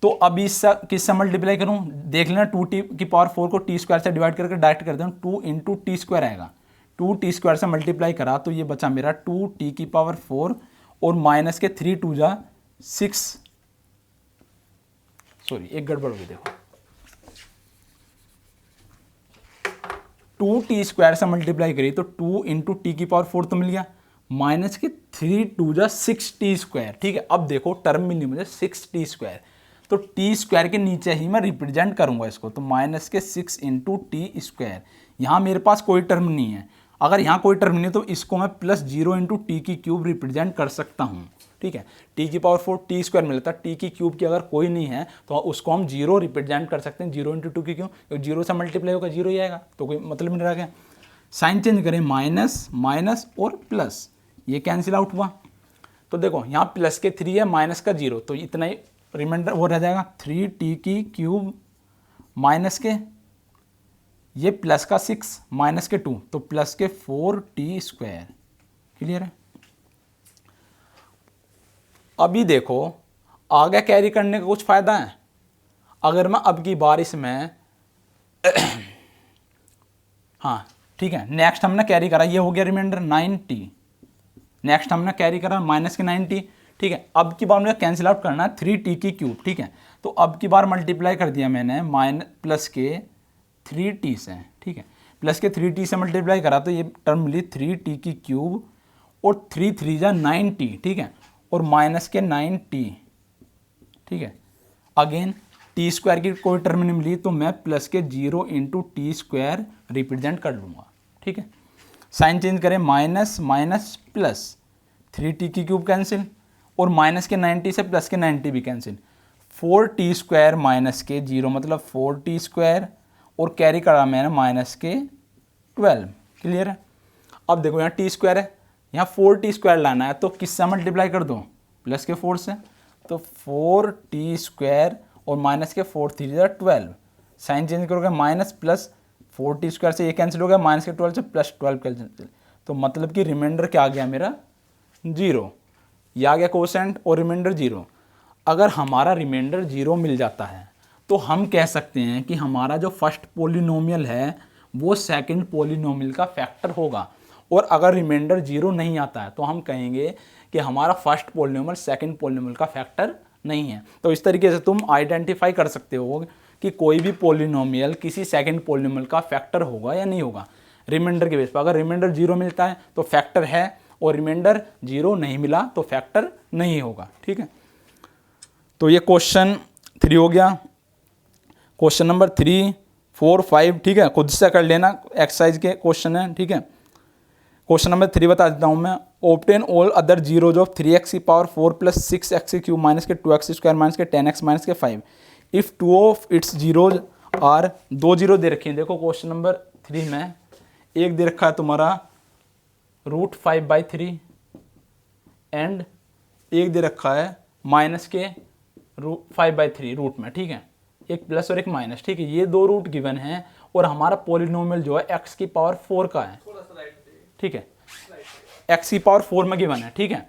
तो अभी इससे किससे मल्टीप्लाई करूं, देख लेना 2t⁴ को t² से डिवाइड करके डायरेक्ट कर दूं, 2 × t² आएगा। 2t² से मल्टीप्लाई करा तो ये बचा मेरा 2t⁴ और माइनस के 3 2 जा 6, सॉरी एक गड़बड़ हो गई। देखो 2t² से मल्टीप्लाई करी तो 2 × t⁴ तो मिल गया, माइनस के 3 2 जा 6t²। ठीक है, अब देखो टर्म मिली मुझे 6t², तो t² के नीचे ही मैं रिप्रेजेंट करूंगा इसको, तो माइनस के 6 × t²। यहाँ मेरे पास कोई टर्म नहीं है, अगर यहाँ कोई टर्म नहीं है तो इसको मैं प्लस 0 × t³ रिप्रेजेंट कर सकता हूँ। ठीक है, t⁴ t² मिलता है, t³ की अगर कोई नहीं है तो उसको हम 0 रिप्रेजेंट कर सकते हैं, 0 × 2 की क्यों, 0 से मल्टीप्लाई होगा 0 ही आएगा, तो कोई मतलब नहीं रह गया। साइन चेंज करें, माइनस माइनस और प्लस, ये कैंसिल आउट हुआ। तो देखो यहाँ प्लस के 3 है, माइनस का 0, तो इतना ही रिमाइंडर वो रह जाएगा 3t³ माइनस के ये प्लस का 6 माइनस के 2, तो प्लस के 4t²। क्लियर है? अभी देखो आगे कैरी करने का कुछ फायदा है। अगर मैं अब की बार इसमें हाँ ठीक है, नेक्स्ट हमने कैरी करा, ये हो गया रिमाइंडर 9t, नेक्स्ट हमने कैरी करा माइनस के 9t। ठीक है, अब की बार मुझे कैंसिल आउट करना है 3t³। ठीक है, तो अब की बार मल्टीप्लाई कर दिया मैंने प्लस के 3t से। ठीक है, प्लस के 3t से मल्टीप्लाई करा तो ये टर्म मिली 3t³ और 3 3 जा 9t। ठीक है, और माइनस के 9t। ठीक है, अगेन t² की कोई टर्म नहीं मिली तो मैं प्लस के 0 × t² रिप्रेजेंट कर लूँगा। ठीक है, साइन चेंज करें, minus minus plus 3t³ cancel, और माइनस के 90 से प्लस के 90 भी कैंसिल, 4t² माइनस के 0 मतलब 4t², और कैरी करा मैंने माइनस के 12। क्लियर है? अब देखो यहाँ t² है, यहाँ 4t² लाना है, तो किससे मल्टीप्लाई कर दो, प्लस के 4 से, तो 4t² और माइनस के 4 3 12, साइन चेंज करोगे माइनस प्लस 40 स्क्वायर से ये कैंसिल हो गया, माइनस के 12 से प्लस 12 कैंसिल, तो मतलब कि रिमाइंडर क्या आ गया मेरा 0, ये आ गया कोसेंट और रिमाइंडर 0। अगर हमारा रिमाइंडर 0 मिल जाता है तो हम कह सकते हैं कि हमारा जो फर्स्ट पोलिनोमियल है वो सेकंड पोलिनोमियल का फैक्टर होगा। और अगर रिमाइंडर 0 नहीं आता है तो हम कहेंगे कि हमारा फर्स्ट पोलिनोमियल सेकंड पोलिनोमियल का फैक्टर नहीं है। तो इस तरीके से तुम आइडेंटिफाई कर सकते हो कि कोई भी पोलिनोमियल किसी सेकंड पोलिनोमियल का फैक्टर होगा या नहीं होगा रिमाइंडर के बेस पर। अगर रिमाइंडर 0 मिलता है तो फैक्टर है, और रिमाइंडर 0 नहीं मिला तो फैक्टर नहीं होगा। ठीक है, तो ये क्वेश्चन 3 हो गया। क्वेश्चन नंबर 3, 4, 5, ठीक है, खुद से कर लेना, एक्सरसाइज के क्वेश्चन है। ठीक है, क्वेश्चन नंबर 3 बता देता हूँ मैं। Obtain all other zeros of 3x की power 4 plus 6x cube minus के 2x स्क्वायर माइनस के 10x माइनस के 5 if 2 of its zeros are, 2 zero दे रखे हैं देखो क्वेश्चन नंबर 3 में। एक दे रखा है तुम्हारा √5/3 एंड एक दे रखा है माइनस के 5/3 रूट में। ठीक है, एक प्लस और एक माइनस। ठीक है, ये 2 रूट गिवन है और हमारा पोलिनोमियल जो है x की पावर 4 का है। ठीक है, x की पावर 4 में गिवन है। ठीक है,